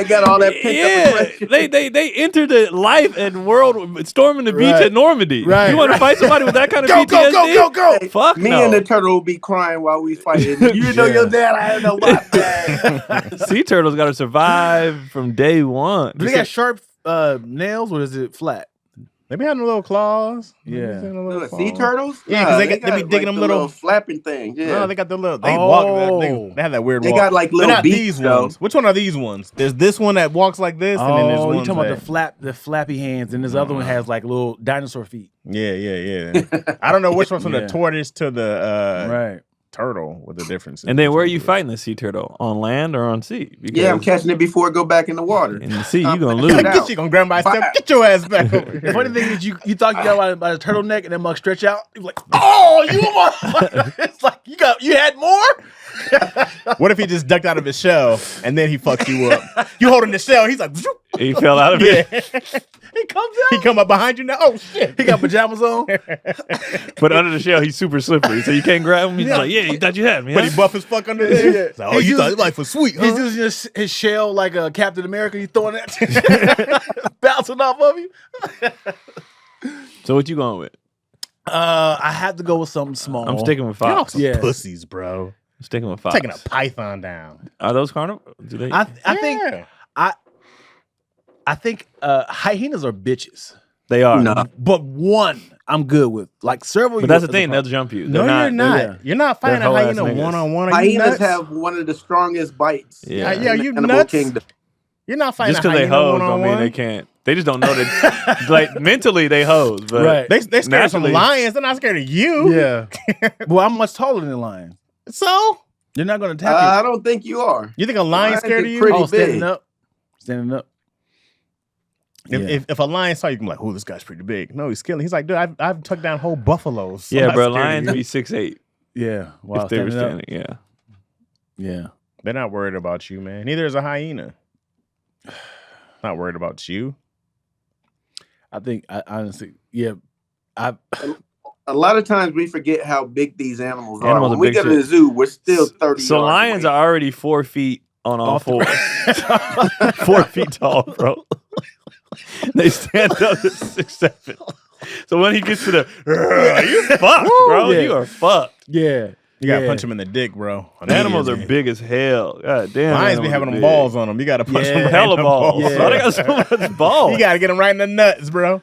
got all that pent up aggression. They entered the life and world storming the beach at Normandy. Right. You want to fight somebody with that kind of PTSD? Go. Hey, Fuck me no. and the turtle will be crying while we fighting. You know your dad, I don't know why. Sea turtles got to survive from day one. Do they got sharp nails or is it flat? They be having little claws. Yeah. Sea turtles? Yeah, because they be digging them little flapping things. Yeah. No, they got the little. They walk. They have that weird. They walk. got like little beaks. These ones. Which one are these ones? There's this one that walks like this, and then there's one. You talking about the flappy hands, and this other one has like little dinosaur feet. Yeah. I don't know which one's from the tortoise to the turtle. What the difference is. And then where are you fighting the sea turtle? On land or on sea? Because I'm catching it before it go back in the water. In the sea, you're gonna lose. Get you gonna grab my step. Get your ass back over here. The funny thing is, you thought you got by the turtleneck, and that mug stretch out. You're like, oh, you motherfucker! It's like you had more. What if he just ducked out of his shell and then he fucked you up? You holding the shell? He's like, he fell out of it. He comes out. He come up behind you now. Oh shit! He got pajamas on. But under the shell, he's super slippery, so you can't grab him. He's like, yeah, you thought you had me. But he buff as fuck under there. Yeah. Like, you thought his life was sweet. Huh? He's using his shell like a Captain America. He's throwing that, bouncing off of you. So what you going with? I have to go with something small. I'm sticking with fox. Y'all some pussies, bro. I'm sticking with fox. Taking a python down. Are those carnivore? Do they? I think hyenas are bitches. They are. No. But one I'm good with. Like several. But that's the thing. They'll jump you. No, you're not. Yeah. You're not fighting a hyena one-on-one. Hyenas have one of the strongest bites. Yeah, you Animal nuts? Kingdom. You're not fighting Just a because they hyena hoes don't one-on-one. mean they can't. They just don't know that. Like mentally, they hoes. But right. They scared of some lions. They're not scared of you. Yeah. Well, I'm much taller than a lion. So You're not going to attack you. I don't think you are. you think a lion's scared of you? pretty Standing big. up. Standing up. If a lion saw you, you can be like, oh, this guy's pretty big. No, he's killing. He's like, dude, I've took down whole buffaloes. So yeah, I'm bro. not scared of Lions you. be 6'8" Yeah. Wow, if they were standing up. standing. Yeah. Yeah. They're not worried about you, man. Neither is a hyena. Not worried about you. I think, honestly, a lot of times we forget how big these animals are. When we go to the zoo, we're still 30 So yards lions away. are already 4 feet on all fours. 4 feet tall, bro. They stand up at 6, 7. So when he gets to the, you're fucked, bro. Yeah. You are fucked. Yeah. You gotta punch him in the dick, bro. Animals are big as hell. God damn. Lions be having them balls on them. You gotta punch them right hella in the balls. balls. Bro, they got so much balls. You gotta get them right in the nuts, bro.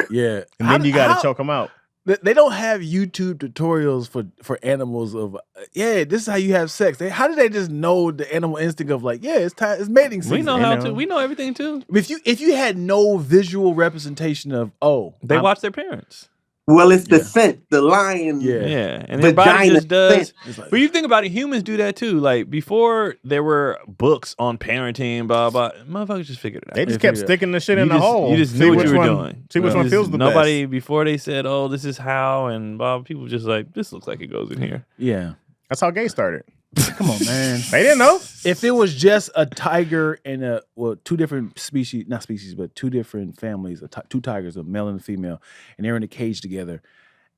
Yeah. And then you gotta choke them out. They don't have YouTube tutorials for animals of this is how you have sex. How do they just know the animal instinct of like, it's time, it's mating season? We know how to. We know everything too. If you had no visual representation of they watch their parents. Well, it's the scent, the lion. Yeah. And their body just does. But you think about it, humans do that too. Like before there were books on parenting, blah, blah. Motherfuckers just figured it out. They just kept sticking the shit in the hole. You just knew what you were doing. See which one feels the best. Nobody, before they said, oh, this is how, and blah, people just like, this looks like it goes in here. Yeah. That's how gay started. Come on, man. They didn't know. If it was just a tiger and two different species, not species, but two different families, two tigers, a male and a female, and they're in a cage together,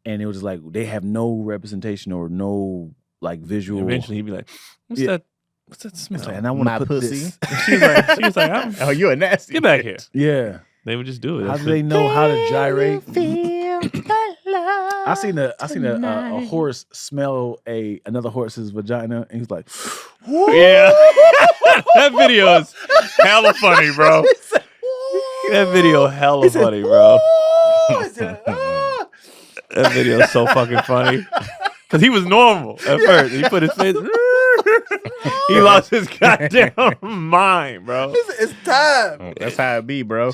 and it was just like they have no representation or no like visual. Eventually, he'd be like, "What's that smell?" Like, and I want to put pussy. this. She was like, "Oh, you a nasty. Get back here." Yeah, they would just do it. How do they know how to gyrate? I seen a horse smell another horse's vagina, and he's like, "Whoa." Yeah, that video is hella funny, bro. That video hella funny, bro. That video is so fucking funny because he was normal at first. He put his face. He lost his goddamn mind, bro. It's time. That's how it be, bro.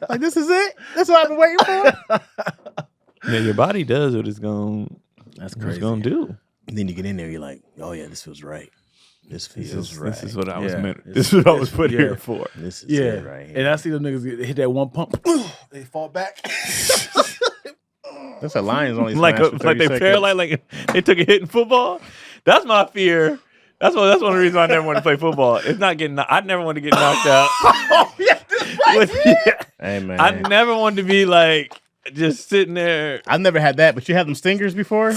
Like, this is it. That's what I've been waiting for. Yeah, your body does what it's gonna. That's crazy. It's gonna do. And then you get in there, you're like, oh yeah, this feels right. This feels right. This is what I was meant. This is what I was put here for. This is it right here. And I see them niggas hit that one pump. They fall back. That's a lion's only like they paralyzed, like they took a hit in football. That's my fear. That's one of the reasons I never want to play football. It's not getting. I never want to get knocked out. Oh yeah, this right. Hey man, I never wanted to be like just sitting there. I've never had that, but you had them stingers before.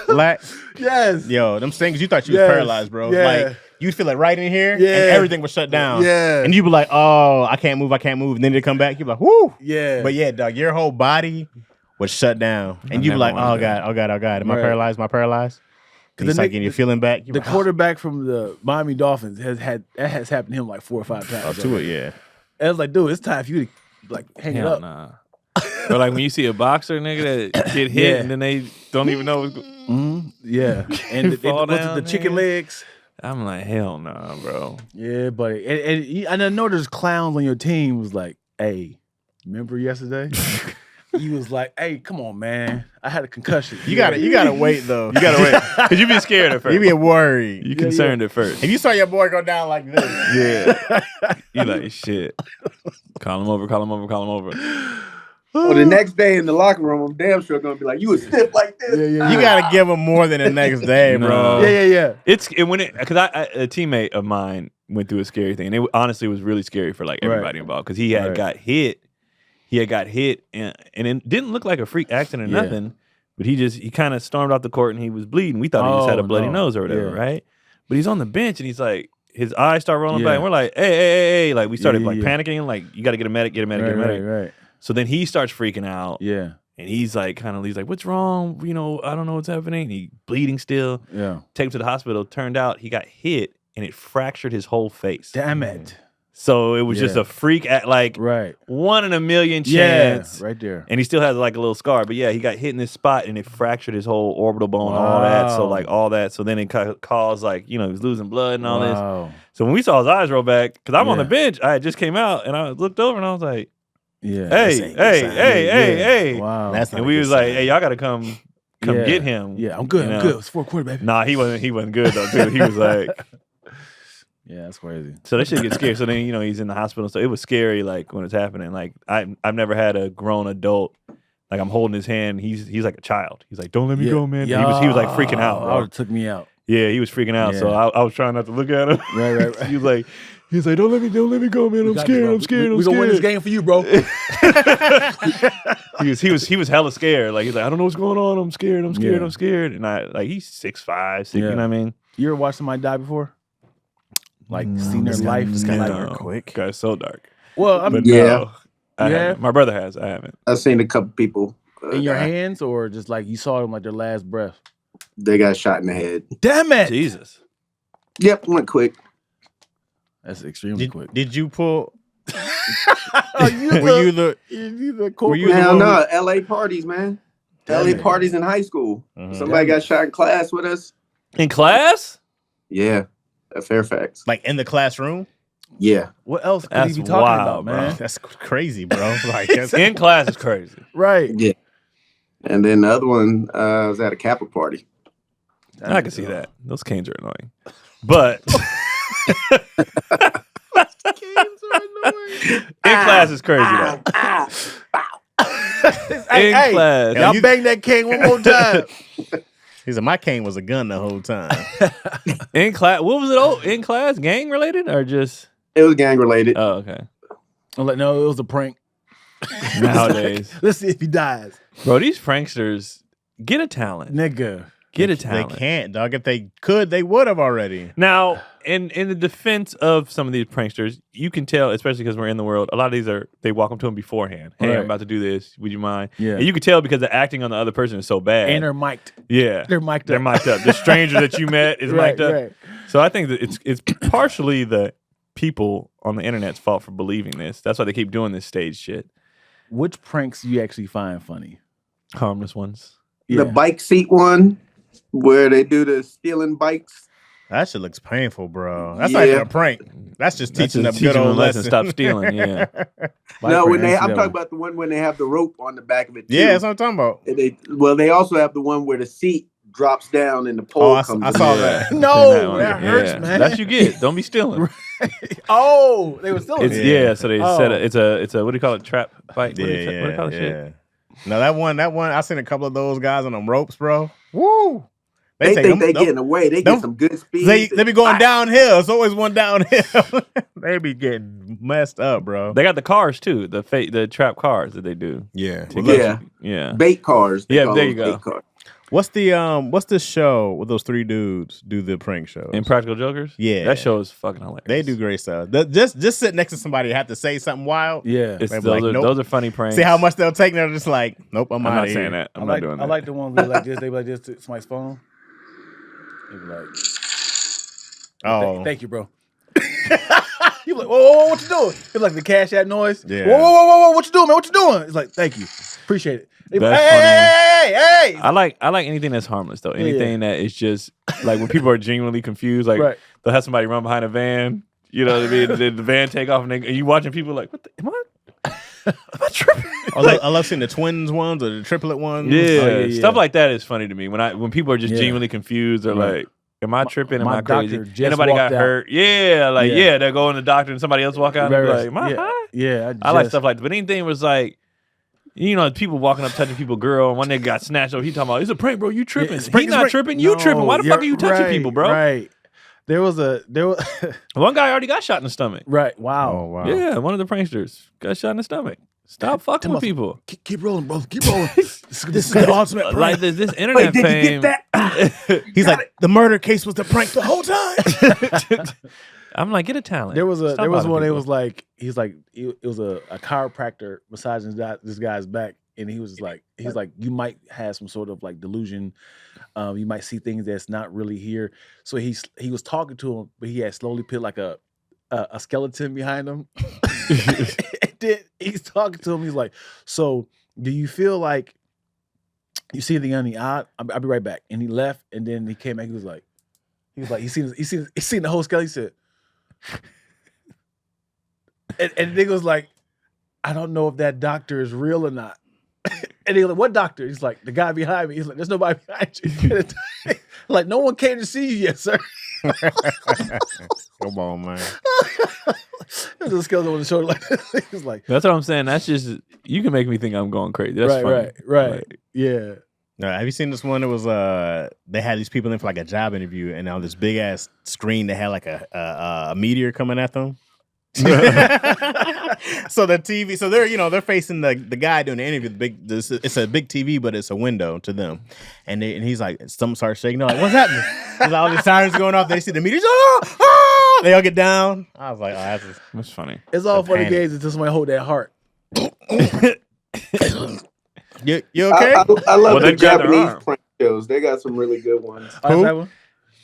Like, yes. Yo, them stingers. You thought you was paralyzed, bro. Yeah. Like you'd feel it right in here, and Yeah. everything was shut down. Yeah. And you'd be like, oh, I can't move, and then they come back. You'd be like, whoo. Yeah. But yeah, dog, your whole body was shut down, and you'd be like, oh god, am I paralyzed? Am I paralyzed? He's like, and you're feeling back. The quarterback from the Miami Dolphins has happened to him like 4 or 5 times. Oh, to it, yeah. And I was like, dude, it's time for you to like hang it up. Nah. But like when you see a boxer nigga that get hit and then they don't even know what's going. Yeah, and the chicken legs. I'm like, hell nah, bro. Yeah, buddy. And I know there's clowns on your team. Was like, hey, remember yesterday? He was like, "Hey, come on, man! I had a concussion." You gotta wait though. You gotta wait because you be scared at first. You be worried. You concerned at first. If you saw your boy go down like this, yeah, you like shit. Call him over. Well, the next day in the locker room, I'm damn sure gonna be like, "You was stiff like this." Yeah. You gotta give him more than the next day, bro. Yeah. Because a teammate of mine went through a scary thing, and it honestly was really scary for like everybody involved because he had got hit. He had got hit, and it didn't look like a freak accident or nothing. But he kind of stormed off the court, and he was bleeding. We thought he just had a bloody nose or whatever, right? But he's on the bench, and he's like, his eyes start rolling back. And we're like, hey, like we started panicking, like you got to get a medic, Right. So then he starts freaking out. Yeah. And he's like, what's wrong? You know, I don't know what's happening. And he bleeding still. Yeah. Take him to the hospital. Turned out he got hit, and it fractured his whole face. Damn it. So it was just a freak, like 1 in a million chance. Yeah, right there. And he still has like a little scar. But yeah, he got hit in this spot and it fractured his whole orbital bone, all that. So like all that. So then it caused like, he was losing blood and all this. So when we saw his eyes roll back, because I'm on the bench, I just came out and I looked over and I was like, hey. Wow. And we was like, hey, y'all got to come get him. Yeah, I'm good. I'm good. It's 4 quarterback. Nah, he wasn't good though, too. He was like... Yeah, that's crazy. So that shit gets scary. So then, he's in the hospital. So it was scary, like, when it's happening. Like, I've never had a grown adult Like I'm holding his hand. He's like a child. He's like, "Don't let me go, man." He was like freaking out. Bro. It took me out. Yeah, he was freaking out. So I was trying not to look at him. Right. He's like, "Don't let me go, man. I'm scared. We gonna win this game for you, bro." he was hella scared. Like he's like, "I don't know what's going on. I'm scared. I'm scared." And he's 6'5", you know what I mean? You ever watched somebody die before? Like seen their life just kind of dark quick. Got so dark. Well, I mean, my brother has. I haven't. I've seen a couple people in your hands, or just like you saw them like their last breath. They got shot in the head. Damn it! Jesus. Yep, went quick. That's extremely quick. Did you pull? Were you the corporate? Hell no, LA parties, man. LA parties in high school. Somebody got shot in class with us. In class? Yeah, at Fairfax. Like in the classroom? Yeah. What else could he be talking about, man? That's crazy, bro. Like in class is crazy. Right. Yeah. And then the other one was at a Kappa party. I can see that. Those canes are annoying. But in class is crazy though. In class. Y'all bang that cane one more time. He said my cane was a gun the whole time. In class, what was it? In class, gang related or just? It was gang related. Oh, okay. I'm like, no, it was a prank. Nowadays, let's see if he dies, bro. These pranksters get a talent, nigga. Get a talent. They can't, dog. If they could, they would have already. Now, in the defense of some of these pranksters, you can tell, especially because we're in the world, a lot of these they walk up to them beforehand. Hey, I'm about to do this. Would you mind? Yeah. And you can tell because the acting on the other person is so bad. And they're mic'd. Yeah. They're mic'd up. They're mic'd up. The stranger that you met is mic'd up. Right. So I think that it's partially the people on the internet's fault for believing this. That's why they keep doing this stage shit. Which pranks do you actually find funny? Harmless ones. The bike seat one. Where they do the stealing bikes. That shit looks painful, bro. That's not even a prank. That's just teaching them good old lesson. Stop stealing. Yeah. No, I'm talking about the one when they have the rope on the back of it. Too. Yeah, that's what I'm talking about. And they also have the one where the seat drops down and the pole comes. I saw that. No, that hurts, man. That's you get. Don't be stealing. Oh, they were stealing. So they said it's a what do you call it? Trap fight. What do you call it? Shit. No, that one. I seen a couple of those guys on them ropes, bro. Woo! They think they getting away. They get some good speed. They be going downhill. It's always one downhill. They be getting messed up, bro. They got the cars too. The trap cars that they do. Yeah. Yeah. Bait cars. Yeah, there you go. What's the show where those three dudes do the prank shows? Impractical Jokers? Yeah. That show is fucking hilarious. They do great stuff. Just sit next to somebody and have to say something wild. Yeah. Those are funny pranks. See how much they'll take and they're just like, nope, I'm not out saying that. I'm not doing that. I like the ones where like this, they be like this to somebody's phone. They be like, oh. Thank you, bro. You like, whoa, what you doing? It's like the Cash App noise. Yeah. Whoa, what you doing, man? What you doing? It's like, thank you. Appreciate it. Hey. I like anything that's harmless though. Anything that is just like when people are genuinely confused, like they'll have somebody run behind a van, you know what I mean? The van take off and you watching people like, what the, am I tripping? I love seeing the twins ones or the triplet ones. Yeah. Stuff like that is funny to me. When people are just genuinely confused or like, am I tripping? Am I crazy? Anybody got hurt? Yeah, they're going to the doctor and somebody else walk out and be like, am I high? Yeah. I like stuff like that. But anything was like, you know, people walking up touching people, girl, and one nigga got snatched up. He talking about, it's a prank, bro. You tripping. He not tripping. You tripping. Why the fuck are you touching people, bro? Right. There was one guy already got shot in the stomach. Right. Wow. Oh, wow. Yeah, one of the pranksters got shot in the stomach. Stop fucking with people. Keep rolling, bro. Keep rolling. This is the ultimate prank. Like this internet fame. Did you get that? He's like, the murder case was the prank the whole time. I'm like, get a talent. There was one. It was like it was a chiropractor massaging this guy's back, and he was like, you might have some sort of like delusion. You might see things that's not really here. So he was talking to him, but he had slowly put like a skeleton behind him. And he's talking to him. He's like, so do you feel like you see anything on the eye? I'll be right back. And he left, and then he came back. He was like, he seen the whole skeleton. He said, and the nigga was like, I don't know if that doctor is real or not. And he was like, what doctor? He's like, the guy behind me. He's like, there's nobody behind you. Like, no one came to see you yet, sir. Come on, man. There's a skeleton on the shoulder like this. He's like, that's what I'm saying. That's just you can make me think I'm going crazy. That's funny. Right. Like, Yeah. Have you seen this one? It was they had these people in for like a job interview, and on this big ass screen, they had like a meteor coming at them. So the TV, so they're facing the guy doing the interview. It's a big TV, but it's a window to them, and he's like, something starts shaking. They're like, "What's happening?" There's all these sirens going off. They see the meteors. They all get down. I was like, "Oh, that's funny." It's all funny games until somebody hold that heart. You okay? I love the Japanese prank shows. They got some really good ones.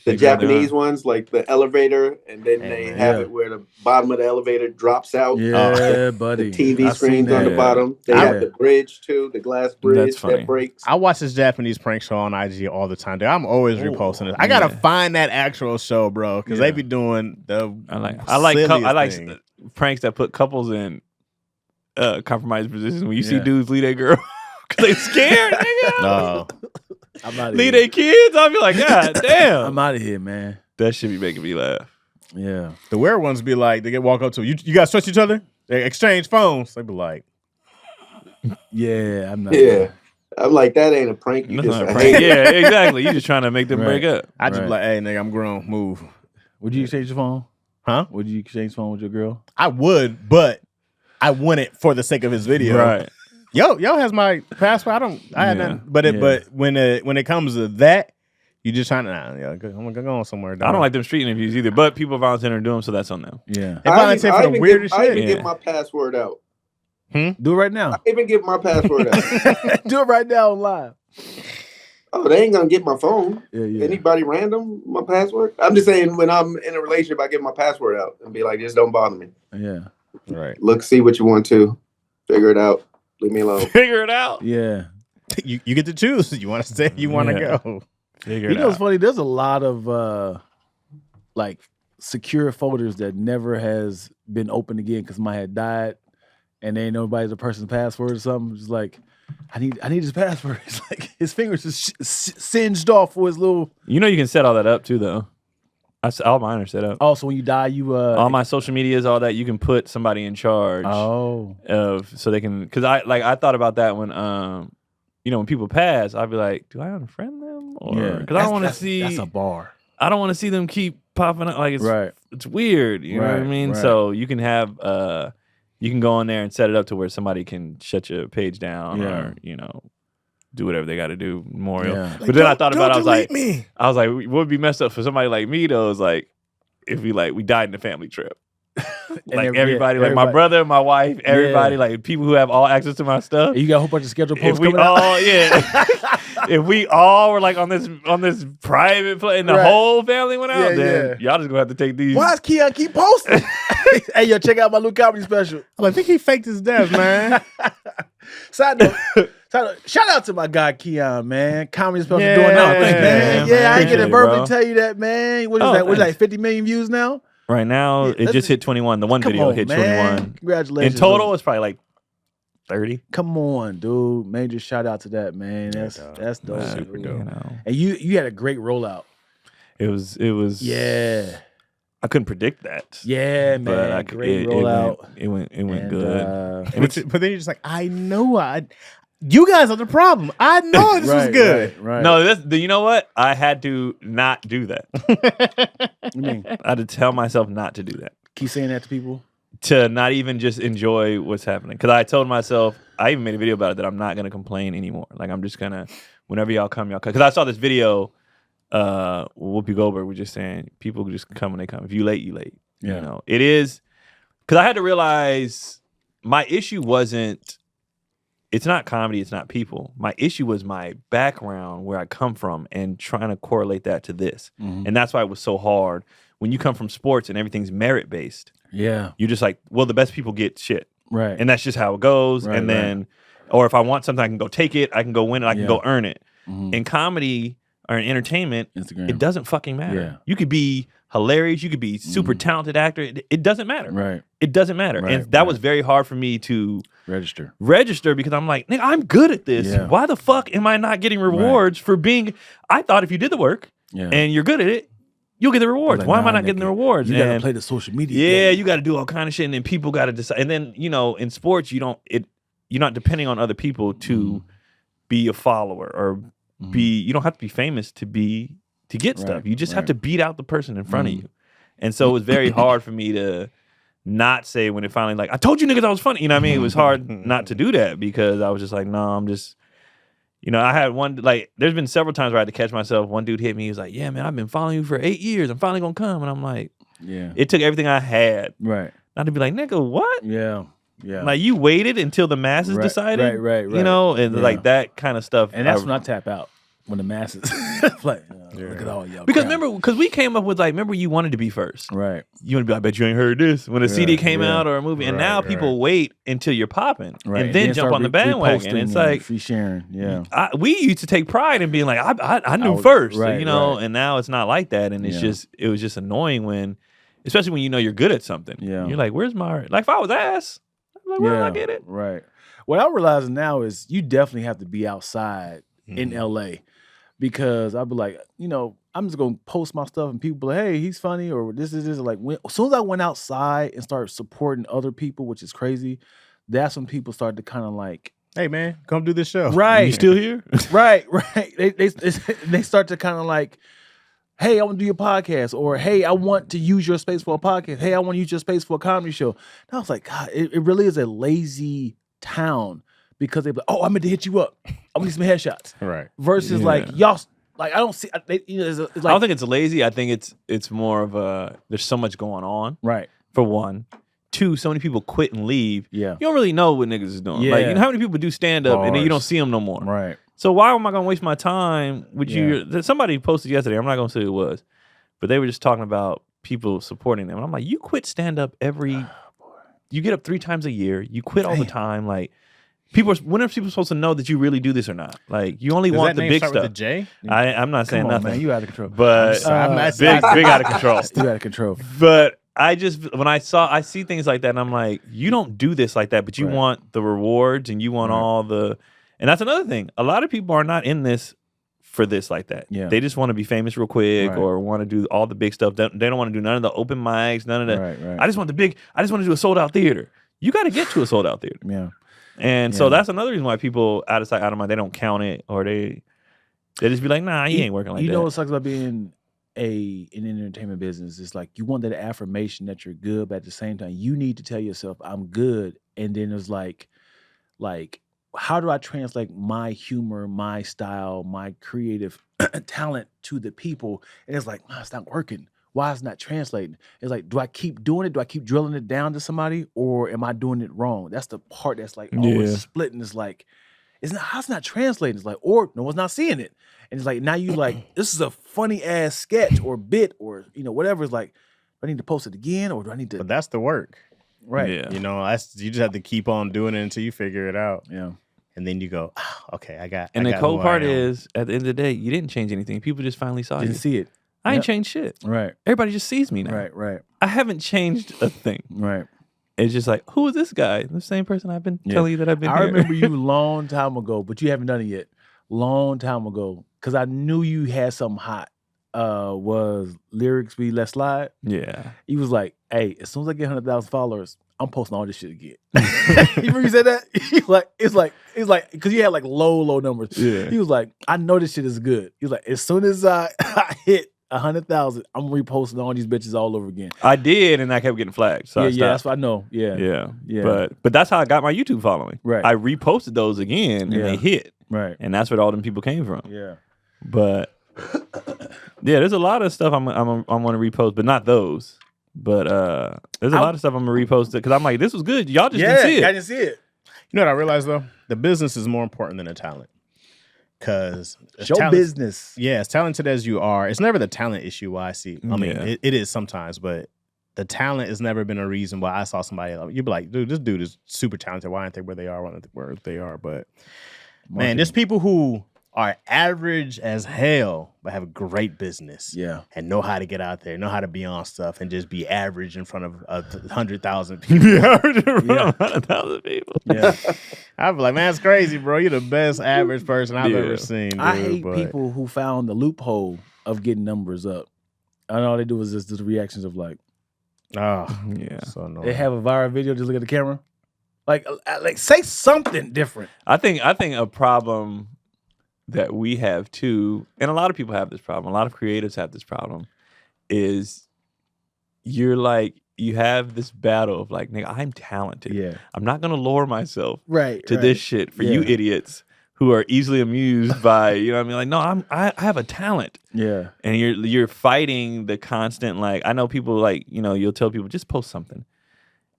The Japanese ones, like the elevator, and then they have it where the bottom of the elevator drops out. Yeah, buddy. The TV screens on the bottom. They have the bridge too, the glass bridge that breaks. I watch this Japanese prank show on IG all the time. Dude, I'm always reposting it. I gotta find that actual show, bro, because they be doing the. I like pranks that put couples in compromised positions. When you see dudes leave their girl because they scared, nigga. No. I'm out of leave their kids. I'll be like, God damn. I'm out of here, man. That should be making me laugh. Yeah. The weird ones be like, they walk up to you guys trust each other? They exchange phones. They be like, yeah, I'm not. Yeah. I'm like, that ain't a prank. You just a prank. Yeah, exactly. You just trying to make them break up. I just be like, hey, nigga, I'm grown. Move. Would you exchange your phone? Huh? Would you exchange phone with your girl? I would, but I wouldn't for the sake of his video. Right. Yo has my password. I had nothing. But when it comes to that, you just trying to. I'm gonna go on somewhere. I don't like them street interviews either. But people volunteer to do them, so that's on them. Yeah. They volunteer for the weirdest shit. I even give my password out. Do it right now. I even give my password out. Do it right now on live. Oh, they ain't gonna get my phone. Yeah. Anybody random my password? I'm just saying when I'm in a relationship, I give my password out and be like, just don't bother me. Yeah. Right. Look, see what you want to. Figure it out. Leave me alone. Figure it out. Yeah. You get to choose. You want to stay, you want to go. Figure it out. You know what's funny? There's a lot of like secure folders that never has been opened again because mine had died and they ain't nobody's a person's password or something. It's like, I need his password. It's like his fingers is singed off for his little. You know you can set all that up too, though. All mine are set up. Oh, so when you die, you all my social medias, all that, you can put somebody in charge. Of so they can, because I thought about that when when people pass, I'd be like, do I unfriend them or because I don't want to see. That's a bar. I don't want to see them keep popping up. Like it's weird. You know what I mean? Right. So you can have you can go in there and set it up to where somebody can shut your page down or do whatever they got to do. Memorial. Yeah. But then I thought about it. I was like, what would be messed up for somebody like me though? Is like if we died in a family trip. Like everybody, like my brother, my wife, everybody, like people who have all access to my stuff. And you got a whole bunch of scheduled posts coming out. If we all were like on this private play and the whole family went out, then y'all just gonna have to take these. Why does Keon keep posting? Hey, yo, check out my new comedy special. I think he faked his death, man. Side note, shout out to my guy Keon, man. Comedy special doing now. Thank you, man. Yeah, I ain't gonna verbally tell you that, man. What is that? What's that? 50 million views now? Right now, it just hit 21. The one video hit 21. Congratulations. In total, it's probably like 30. Come on, dude. Major shout out to that, man. That's dope. Super dope. And you had a great rollout. It was. Yeah. I couldn't predict that. Yeah, man. But great rollout. It went good. But then you're just like, I know you guys are the problem. I know this was good. Right. No, you know what? I had to not do that. What do you mean? I had to tell myself not to do that. Keep saying that to people? To not even just enjoy what's happening. Because I told myself, I even made a video about it, that I'm not going to complain anymore. Like, I'm just going to, whenever y'all come. Because I saw this video, Whoopi Goldberg was just saying, people just come when they come. If you late, you late. Yeah. You know, it is. Because I had to realize my issue wasn't, it's not comedy, it's not people. My issue was my background, where I come from, and trying to correlate that to this. Mm-hmm. And that's why it was so hard. When you come from sports and everything's merit-based, you're just like, well, the best people get shit. Right. And that's just how it goes. Right, and then, or if I want something, I can go take it, I can go win it, I can go earn it. Mm-hmm. In comedy or in entertainment, Instagram, it doesn't fucking matter. Yeah. You could be hilarious, you could be super talented actor. It doesn't matter. Right. It doesn't matter. Right, and that was very hard for me to register because I'm like, nigga, I'm good at this. Yeah. Why the fuck am I not getting rewards for being? I thought if you did the work and you're good at it, you'll get the rewards. Like, why am I not getting the rewards? You gotta play the social media. Yeah, game. you got to do all kind of shit, and then people got to decide. And then in sports, you're not depending on other people to be a follower or be. You don't have to be famous to get stuff. You just have to beat out the person in front of you. And so it was very hard for me to not say when it finally like I told you niggas I was funny. You know what I mean? It was hard not to do that because I was just like, no, I'm just. I had one, like, there's been several times where I had to catch myself. One dude hit me. He was like, yeah, man, I've been following you for 8 years. I'm finally going to come. And I'm like, yeah. It took everything I had. Right. Not to be like, nigga, what? Yeah. Yeah. Like, you waited until the masses decided. Right. And like that kind of stuff. And that's when I tap out. When the masses, like, look at all y'all. Because because we came up with remember you wanted to be first. Right. You want to be, I bet you ain't heard this. When a CD came out or a movie. And now people wait until you're popping. Right. And then jump on the bandwagon. It's like. Free sharing. Yeah. We used to take pride in being like, I knew first. Right, and now it's not like that. And it was just annoying when, especially when you're good at something. Yeah. You're like, where's my, like if I was ass, I'm like, where did I get it? Right. What I'm realizing now is you definitely have to be outside in LA. Because I'd be like, I'm just gonna post my stuff and people be like, hey, he's funny or this is this. Like as soon as I went outside and started supporting other people, which is crazy, that's when people started to kind of like, hey man, come do this show. Right. You still here? right. They start to kind of like, hey, I want to do your podcast, or hey, I want to use your space for a podcast. Hey, I want to use your space for a comedy show. And I was like, God, it really is a lazy town. Because they're like, oh, I'm going to hit you up. I'm going to need some headshots. Right. Versus like, y'all, like, I don't see, it's like, I don't think it's lazy. I think it's more of there's so much going on. Right. For one. Two, so many people quit and leave. Yeah. You don't really know what niggas is doing. Yeah. Like, how many people do stand up and then you don't see them no more? Right. So why am I going to waste my time with you? Somebody posted yesterday, I'm not going to say who it was, but they were just talking about people supporting them. And I'm like, you quit stand up you get up 3 times a year. You quit all the time. Like, when are people supposed to know that you really do this or not? Like, you only want the big stuff. With a J? I'm not saying nothing. Man, you out of control. But big out of control. Still out of control. But I see things like that, and I'm like, you don't do this like that, but you want the rewards and you want all the, and that's another thing. A lot of people are not in this for this like that. Yeah. They just want to be famous real quick or want to do all the big stuff. They don't want to do none of the open mics, none of the. Right. I just want to do a sold out theater. You got to get to a sold out theater. Yeah. And so that's another reason why people out of sight, out of mind, they don't count it, or they just be like, nah, you ain't working like that. You know what sucks about being in an entertainment business? It's like you want that affirmation that you're good, but at the same time, you need to tell yourself, I'm good. And then it's like, how do I translate my humor, my style, my creative talent to the people? And it's like, it's not working. Why is it not translating? It's like, do I keep doing it? Do I keep drilling it down to somebody, or am I doing it wrong? That's the part that's like always splitting. It's like, how's it not translating? It's like, or no one's not seeing it. And it's like, now you like, this is a funny ass sketch or bit or, whatever. It's like, do I need to post it again, or do I need to? But that's the work. Right. Yeah. You just have to keep on doing it until you figure it out. Yeah. And then you go, okay, I got. And the cool part is, at the end of the day, you didn't change anything. People just finally saw you. Didn't see it. I ain't changed shit. Right. Everybody just sees me now. Right. I haven't changed a thing. Right. It's just like, who is this guy? The same person I've been telling you that I've been here. I remember you long time ago, but you haven't done it yet. Long time ago. Because I knew you had something hot. Was Lyrics Be Let Slide? Yeah. He was like, hey, as soon as I get 100,000 followers, I'm posting all this shit again. You remember you said that? It's like, because you had like low numbers. Yeah. He was like, I know this shit is good. He was like, as soon as I hit 100,000, I'm reposting all these bitches all over again. I did, and I kept getting flagged. So that's what I know. Yeah. But that's how I got my YouTube following. Right. I reposted those again, and they hit. Right. And that's where all them people came from. Yeah. But there's a lot of stuff I'm going to repost, but not those. But there's a lot of stuff I'm going to repost because I'm like, this was good. Y'all just didn't see it. I didn't see it. You know what I realized though? The business is more important than the talent. Because business. Yeah, as talented as you are, it's never the talent issue I see. I mean, it is sometimes, but the talent has never been a reason why I saw somebody. You'd be like, dude, this dude is super talented. Why aren't they where they are? Where they are? But man, there's people who are average as hell, but have a great business. Yeah. And know how to get out there, know how to be on stuff, and just be average in front of 100,000 people. Be average in front of 100,000 people. Yeah. I'd be like, man, it's crazy, bro. You're the best average person I've ever seen. Dude, I hate people who found the loophole of getting numbers up. And all they do is just the reactions of like, oh yeah. So annoying. They have a viral video. Just look at the camera. Like say something different. I think a problem that we have too, and a lot of people have this problem. A lot of creatives have this problem. Is you have this battle of like, nigga, I'm talented. Yeah. I'm not gonna lower myself to this shit for you idiots who are easily amused by, you know what I mean? Like, no, I have a talent. Yeah. And you're fighting the constant, like, I know people like, you know, you'll tell people just post something.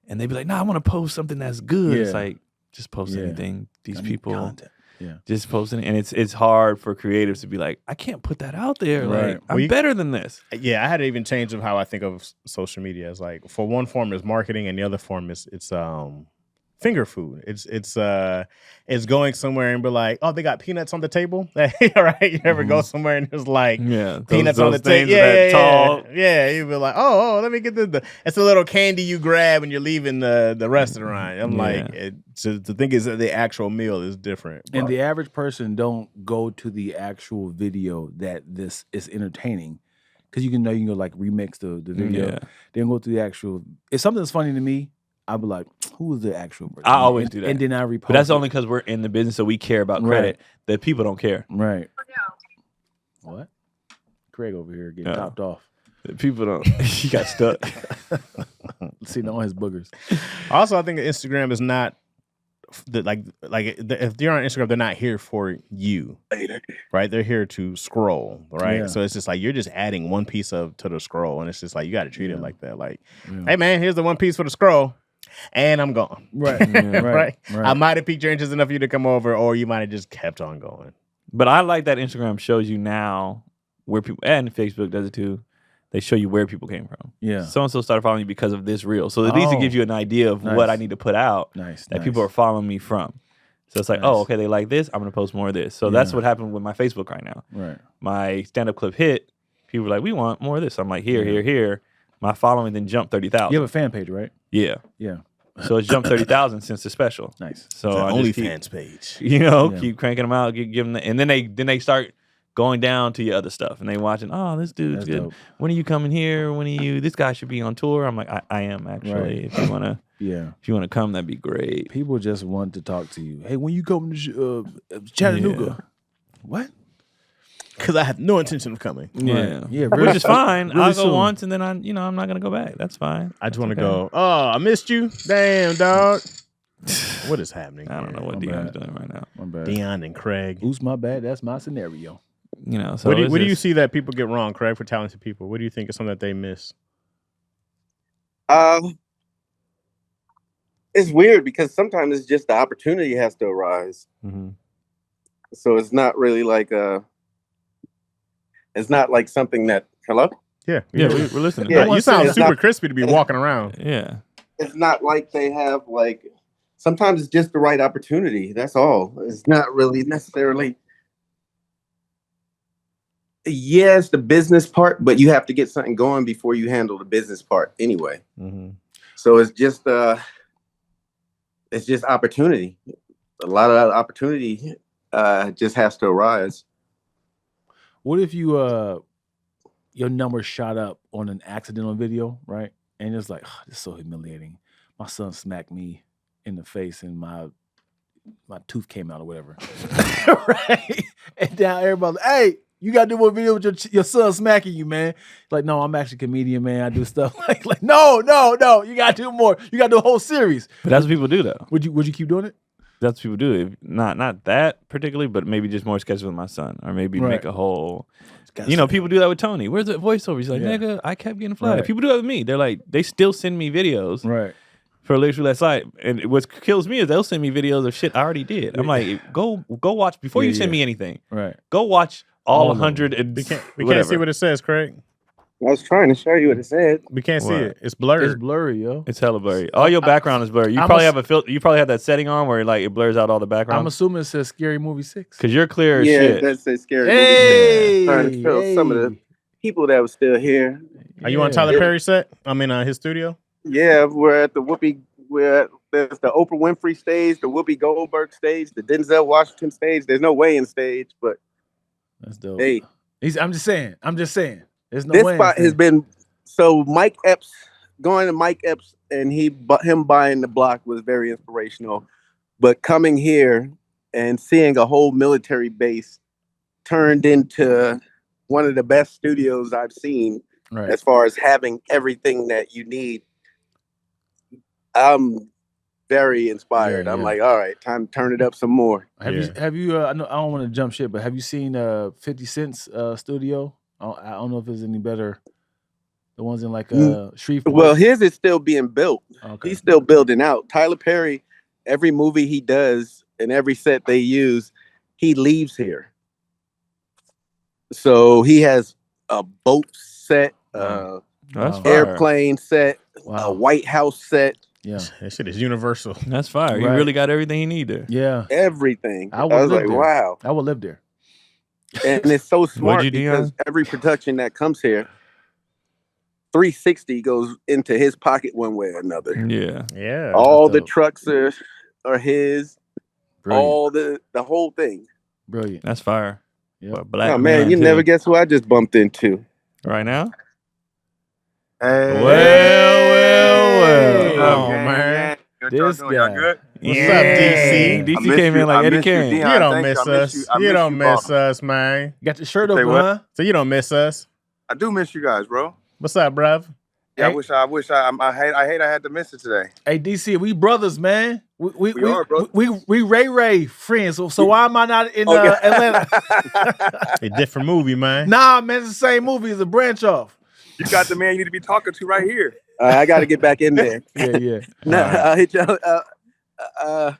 And they be like, no, I want to post something that's good. It's like, just post anything. These people content. just posting, and it's hard for creatives to be like, I can't put that out there. Like, I'm better than this. Yeah, I had to even change of how I think of social media. As like, for one form is marketing, and the other form is it's finger food. It's going somewhere and be like, oh, they got peanuts on the table. Right? You ever go somewhere and there's like peanuts on the table? Yeah. You be like, oh, let me get this. It's a little candy you grab when you're leaving the restaurant. I'm like, to think is that the actual meal is different. And the average person don't go to the actual video that this is entertaining. Because you can go like remix the video. Yeah. They don't go to the actual. If something's funny to me, I'll be like, who is the actual person? I always do that. And then I repost. But that's only because we're in the business, so we care about credit. That people don't care. Right. What? Craig over here getting topped off. People don't. He got stuck. See, all his boogers. Also, I think Instagram is not if you're on Instagram, they're not here for you, right? They're here to scroll, right? Yeah. So it's just like you're just adding one piece to the scroll, and it's just like you got to treat it like that. Like, hey man, here's the one piece for the scroll, and I'm gone. Right, right. I might have piqued your interest enough for you to come over, or you might have just kept on going. But I like that Instagram shows you now where people, and Facebook does it too. They show you where people came from. Yeah. So-and-so started following you because of this reel. So at least it gives you an idea of what I need to put out that people are following me from. So it's like, oh, okay, they like this. I'm going to post more of this. So that's what happened with my Facebook right now. Right. My stand-up clip hit. People were like, we want more of this. I'm like, here. My following then jumped 30,000. You have a fan page, right? Yeah. Yeah. So it's jumped 30,000 since the special. Nice. So the OnlyFans page. You know, keep cranking them out, give them and then they start going down to your other stuff, and they watching. Oh, this dude's good. Dope. When are you coming here? When are you? This guy should be on tour. I'm like, I am actually. Right. If you wanna, if you wanna come, that'd be great. People just want to talk to you. Hey, when you come to Chattanooga, what? Because I have no intention of coming. Yeah, right. Yeah, which is fine. Really I'll go once, and then I'm not gonna go back. That's fine. I just want to go. Oh, I missed you. Damn, dog. What is happening? I don't know what Dion's doing right now. My bad. Dion and Craig. Who's my bad? That's my scenario. You know, so what do you see that people get wrong, Craig, for talented people? What do you think is something that they miss? It's weird because sometimes it's just the opportunity has to arise. Mm-hmm. So it's not really like it's not like something that Yeah, we're listening. Yeah, you sound super crispy to be walking around. Yeah, it's not like they have like. Sometimes it's just the right opportunity. That's all. It's not really necessarily. Yes, the business part, but you have to get something going before you handle the business part anyway. Mm-hmm. So it's just opportunity. A lot of opportunity just has to arise. What if you your number shot up on an accidental video, right? And it's like, oh, this is so humiliating. My son smacked me in the face and my tooth came out or whatever. Right? And now everybody's like, hey, you gotta do more video with your son smacking you, man. Like, no, I'm actually a comedian, man. I do stuff like no, you gotta do more. You gotta do a whole series. But that's what people do though. Would you keep doing it? That's what people do. Not that particularly, but maybe just more sketches with my son. Or maybe make a whole people do that with Tony. Where's the voiceover? He's like, nigga, I kept getting flooded. Right. People do that with me. They're like, they still send me videos. Right. For Lyrics Roulette site. And what kills me is they'll send me videos of shit I already did. I'm like, go watch before you send me anything. Right. Go watch all 100 and we can't see what it says, Craig. I was trying to show you what it said. We can't see it. It's blurry. It's blurry, yo. It's hella blurry. All your background is blurry. You probably have a filter. You probably have that setting on where like it blurs out all the background. I'm assuming it says Scary Movie 6. Because you're clear as Yeah, shit. that says Scary Movie 6. Trying to show some of the people that were still here. Are you on Tyler Perry's set? I'm in his studio. Yeah, we're at the there's the Oprah Winfrey stage, the Whoopi Goldberg stage, the Denzel Washington stage. There's no way in stage, but that's dope. Hey, I'm just saying. There's no this way. spot has been so Mike Epps going to Mike Epps and him buying the block was very inspirational. But coming here and seeing a whole military base turned into one of the best studios I've seen as far as having everything that you need. I'm very inspired. I'm like, all right, time to turn it up some more. Have you? I know I don't want to jump shit, but have you seen 50 Cent's studio? I don't know if it's any better. The ones in like Shreveport. Well, his is still being built. Okay. He's still building out. Tyler Perry, every movie he does and every set they use, he leaves here. So he has a boat set, airplane set, a White House set. Yeah, that shit is universal. That's fire. You really got everything you need there. Yeah, everything. I was like, wow. I would live there. And it's so smart because every production that comes here, 360 goes into his pocket one way or another. Yeah. All the trucks are his. Brilliant. All the whole thing. Brilliant. That's fire. Yeah. Oh man, you never guess who I just bumped into. Right now? Hey. Well. Oh man. This guy. Y'all good? What's up, DC? DC came in like Eddie King. You don't miss us. You don't miss us, man. You got your shirt open, huh? So you don't miss us. I do miss you guys, bro. What's up, bruv? Yeah, hey. I wish I hate I had to miss it today. Hey, DC, we brothers, man. We are brothers. We Ray friends. So why am I not in Atlanta? A different movie, man. Nah, man, it's the same movie. It's a branch off. You got the man you need to be talking to right here. I got to get back in there. Yeah. No, I'll hit y'all.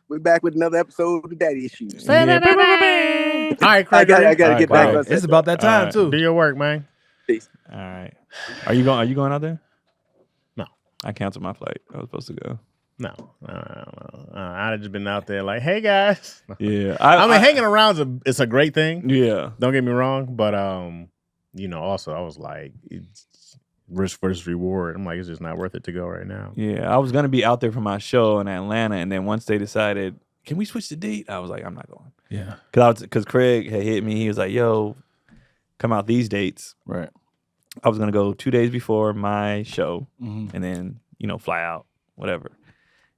We're back with another episode of Daddy Issues. All right, Craig. I got to get back. Right. It's about that time too. Do your work, man. Peace. All right. Are you going out there? No. I canceled my flight. I was supposed to go. No. I'd have just been out there like, hey guys. Yeah. I mean, hanging around is a great thing. Yeah. Don't get me wrong, but also I was like, it's risk versus reward. I'm like, it's just not worth it to go right now. Yeah. I was gonna be out there for my show in Atlanta, and then once they decided, can we switch the date? I was like, I'm not going. Yeah. Because Craig had hit me. He was like, yo, come out these dates. Right. I was gonna go 2 days before my show, and then fly out, whatever.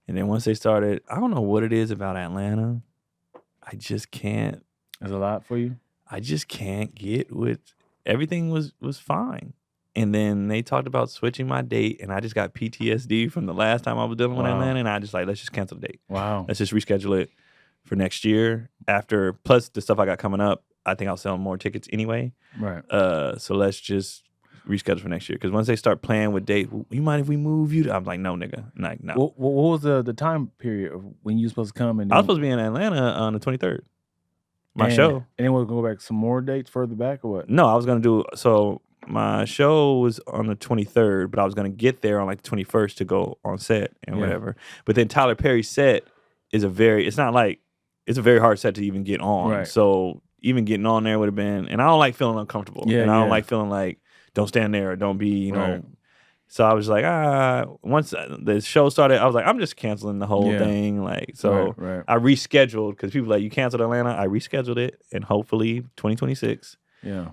And then once they started, I don't know what it is about Atlanta. I just can't. There's a lot for you. I just can't get with everything was fine. And then they talked about switching my date, and I just got PTSD from the last time I was dealing with Atlanta, and I just let's just cancel the date. Wow. Let's just reschedule it for next year. After plus the stuff I got coming up, I think I'll sell more tickets anyway. Right. So let's just reschedule for next year, because once they start playing with date, you mind if we move you? I'm like, no, nigga, like, no. What was the time period of when you were supposed to come? And I was supposed to be in Atlanta on the 23rd. My show. And then we'll go back some more dates further back or what? No, I was gonna do my show was on the 23rd, but I was gonna get there on like the 21st to go on set and whatever. But then Tyler Perry's set is it's a very hard set to even get on. Right. So even getting on there would have been, and I don't like feeling uncomfortable. Yeah, and I don't like feeling like, don't stand there or don't be, you know. Right. So I was like, once the show started, I was like, I'm just canceling the whole thing. Like, so right. I rescheduled, because people were like, you canceled Atlanta. I rescheduled it, and hopefully 2026,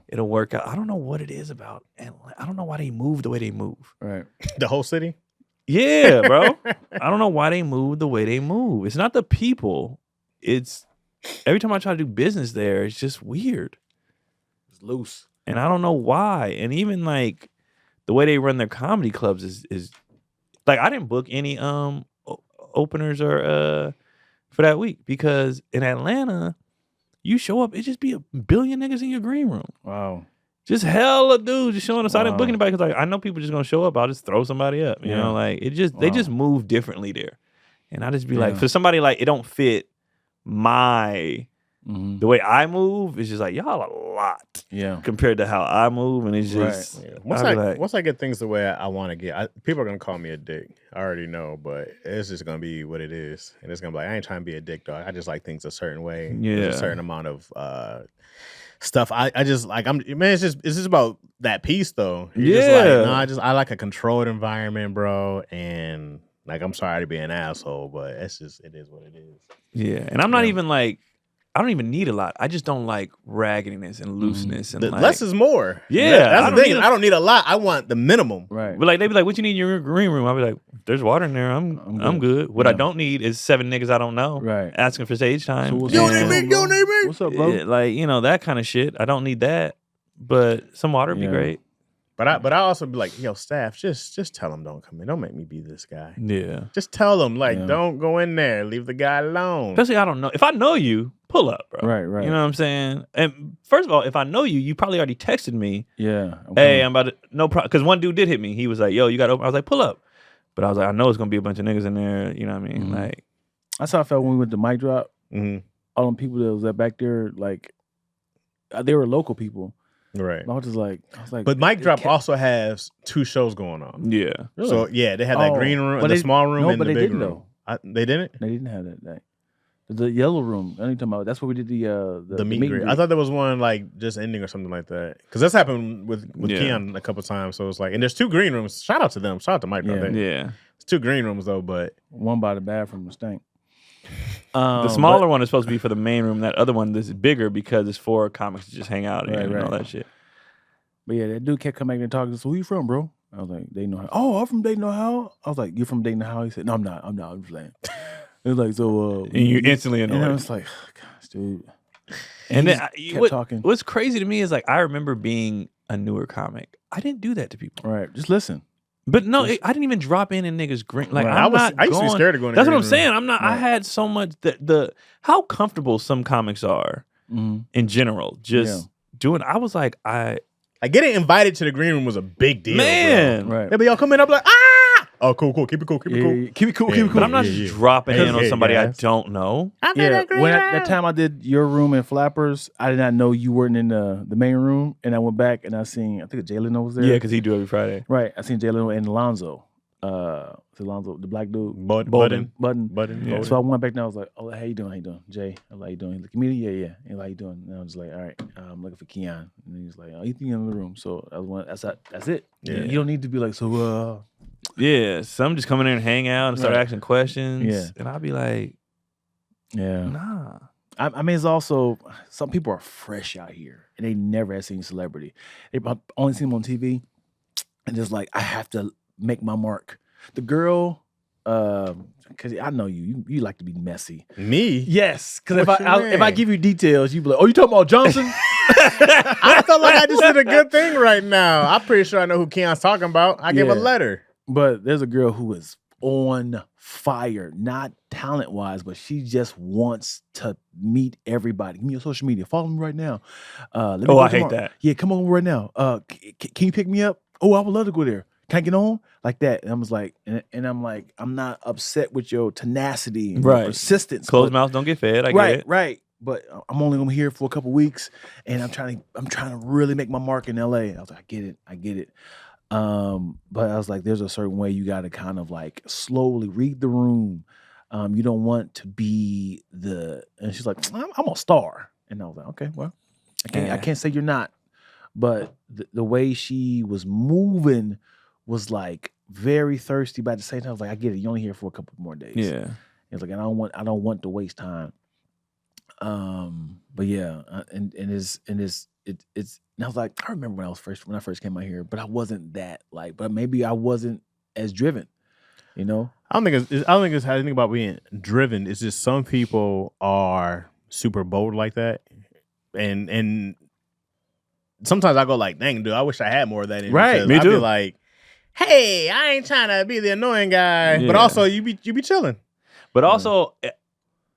it'll work out. I don't know what it is about Atlanta. I don't know why they move the way they move. Right. The whole city? Yeah, bro. I don't know why they move the way they move. It's not the people. It's every time I try to do business there, it's just weird. It's loose. And I don't know why. And even like the way they run their comedy clubs is like, I didn't book any openers or for that week, because in Atlanta, you show up, it just be a billion niggas in your green room. Wow. Just hella dudes just showing us. I didn't book anybody because, like, I know people just gonna show up. I'll just throw somebody up. You know, like they just move differently there. And I just be like, for somebody like it don't fit my the way I move, it's just like, y'all a lot compared to how I move, and it's just once I get things the way I want to get, people are gonna call me a dick. I already know, but it's just gonna be what it is, and it's gonna be like, I ain't trying to be a dick, dog. I just like things a certain way. There's a certain amount of stuff. I just like, it's just about that piece though. I like a controlled environment, bro, and like, I'm sorry to be an asshole, but it is what it is. Yeah, and I'm not even like, don't even need a lot. I just don't like raggedness and looseness and like, less is more. Yeah, that's the thing. I don't need a lot. I want the minimum. Right. But like they be like, "What you need in your green room?" I'll be like, "There's water in there. I'm good. What I don't need is 7 niggas I don't know asking for stage time. So you don't need me. What's up, bro? Like that kind of shit. I don't need that. But some water would be great. But I also be like, yo, staff, just tell them don't come in. Don't make me be this guy. Yeah. Just tell them, don't go in there. Leave the guy alone. Especially I don't know. If I know you, pull up, bro. Right. You know what I'm saying? And first of all, if I know you, you probably already texted me. Yeah. Hey, I'm about to, no problem. Because one dude did hit me. He was like, yo, you got to open. I was like, pull up. But I was like, I know it's going to be a bunch of niggas in there. You know what I mean? Like, that's how I felt when we went to mic drop. All them people that was back there, like, they were local people. Right. I was like, but Mic Drop also has 2 shows going on. Yeah. Really? So they had that green room, and the small room, and the big room. They didn't. They didn't have that day. The yellow room. I ain't talking about. That's where we did the meet and greet. I thought there was one like just ending or something like that. Because that's happened with Keon a couple times. So it's like, and there's 2 green rooms. Shout out to them. Shout out to Mic Drop. Yeah. It's 2 green rooms though, but one by the bathroom stank. The smaller one is supposed to be for the main room. That other one is bigger because it's for comics to just hang out in and all that shit. But yeah, that dude kept coming back and talking. So where you from, bro? I was like, Dayton, Ohio. Oh, I'm from Dayton, Ohio. I was like, you're from Dayton, Ohio? He said, no, I'm not. I'm just playing. It was like, so. And you instantly annoyed. And I was like, oh, gosh, dude. And then kept talking. What's crazy to me is like, I remember being a newer comic. I didn't do that to people. Right. Just listen. But no, I didn't even drop in niggas green. Like I used to be scared of going. That's what I'm saying. I'm not. Right. I had so much how comfortable some comics are in general. Just doing. I was like, getting invited to the green room was a big deal, man. Bro. Right. Maybe y'all come in, I'm like, ah! Oh, cool. Keep it cool. Keep it cool. But I'm not just dropping in on somebody I don't know. When that time I did your room in Flappers, I did not know you weren't in the main room, and I went back and I seen, I think Jay Leno was there. Yeah, because he do every Friday. Right. I seen Jay Leno and Alonzo. Alonzo, the black dude. Button. Yeah. So I went back and I was like, oh, how you doing? Jay, how you doing? He's like, comedian? Yeah. He's like, how you doing? And I was like, all right, I'm looking for Keon. And he was like, oh, you think in the room? So that's it. Yeah. You don't need to be like, so yeah, some just come in there and hang out and start asking questions. Yeah. And I'll be like, nah. I mean, it's also, some people are fresh out here and they never have seen celebrity. They've only seen them on TV and just like, I have to make my mark. The girl, because I know you like to be messy. Me? Yes, because if I give you details, you be like, oh, you talking about Johnson? I feel like I just did a good thing right now. I'm pretty sure I know who Keon's talking about. I gave a letter. But there's a girl who is on fire, not talent-wise, but she just wants to meet everybody. Give me your social media. Follow me right now. I hate that. Yeah, come on right now. Can you pick me up? Oh, I would love to go there. Can I get on? Like that. And I was like, and I'm like, I'm not upset with your tenacity and your persistence. Closed mouths don't get fed. I get it. Right. But I'm only gonna be here for a couple weeks, and I'm trying to really make my mark in LA. I was like, I get it. But I was like, there's a certain way you got to kind of like slowly read the room. You don't want to be and she's like, I'm a star. And I was like, okay, well, I can't say you're not. But the way she was moving was like very thirsty, but at the same time, I was like, I get it. You're only here for a couple more days. Yeah. It's like, I don't want to waste time. But yeah, and it's and I was like, I remember when I first came out here, but I wasn't that but maybe I wasn't as driven, you know? I don't think it's anything about being driven. It's just some people are super bold like that. And sometimes I go like, dang, dude, I wish I had more of that in me. Right, me too. I'd be like, hey, I ain't trying to be the annoying guy. Yeah. But also you be chilling. But also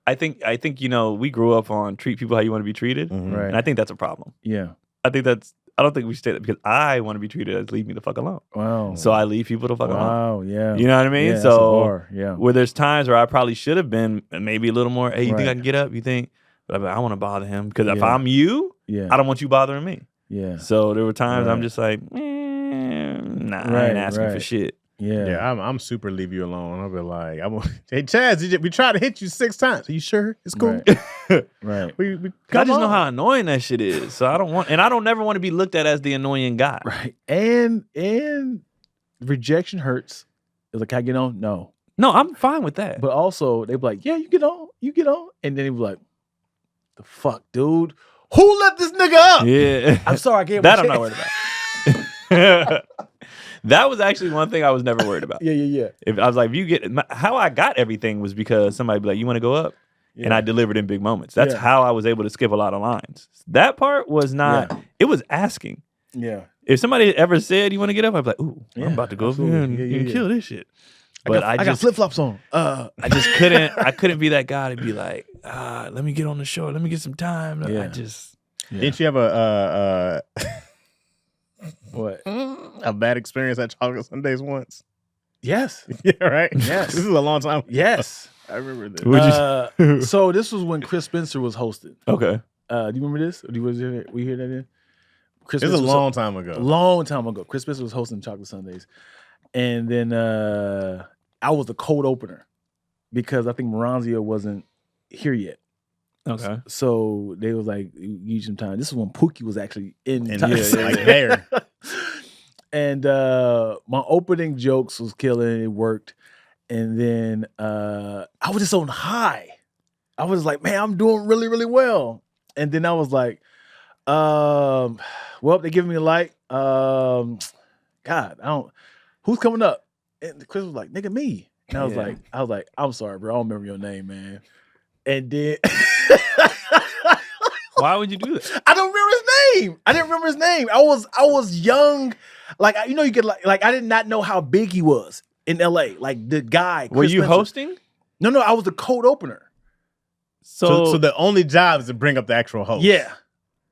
I think we grew up on treat people how you want to be treated. Mm-hmm. Right. And I think that's a problem. Yeah. I don't think we should say that because I want to be treated as leave me the fuck alone. Wow. So I leave people the fuck alone. Wow, yeah. You know what I mean? Yeah, so yeah. where there's times where I probably should have been maybe a little more, hey, you think I can get up? You think? But I want to bother him because if I'm you, I don't want you bothering me. Yeah. So there were times I'm just like, I ain't asking for shit. Yeah, I'm super leave you alone. I'll be like, hey Chaz, we tried to hit you 6 times. Are you sure? It's cool. Right. We I just know how annoying that shit is. So I don't never want to be looked at as the annoying guy. Right. And rejection hurts. It's like, can I get on? No. No, I'm fine with that. But also they be like, yeah, you get on. And then they be like, the fuck, dude? Who let this nigga up? Yeah. I'm sorry, I gave him that a I'm not worried about. That was actually one thing I was never worried about. Yeah. If I was like, if you get how I got everything was because somebody be like, you want to go up? Yeah. And I delivered in big moments. That's how I was able to skip a lot of lines. That part was not, it was asking. Yeah. If somebody ever said you want to get up, I'd be like, ooh, I'm about to go over here and kill this shit. But I got flip flops on. I just couldn't be that guy to be like, let me get on the show, let me get some time. I just Didn't you have a what? A bad experience at Chocolate Sundays once? Yes. Yeah, right? Yes. This is a long time ago. Yes. I remember this. So this was when Chris Spencer was hosting. Okay. Do you remember this? Or we hear that in? It was a long time ago. Long time ago. Chris Spencer was hosting Chocolate Sundays. And then I was the cold opener because I think Moranzio wasn't here yet. Okay. So they was like, "Use some time." This is when Pookie was actually in time. Like there. And my opening jokes was killing. It worked. And then I was just on high. I was like, man, I'm doing really, really well. And then I was like, well, they're giving me a light. God, who's coming up? And Chris was like, nigga, me. And I was like, I'm sorry, bro. I don't remember your name, man. And then why would you do that? I don't remember his name. I didn't remember his name. I was young. Like, you know, you could like I did not know how big he was in LA. Like the guy. Were you hosting? No, I was the cold opener. So the only job is to bring up the actual host. Yeah.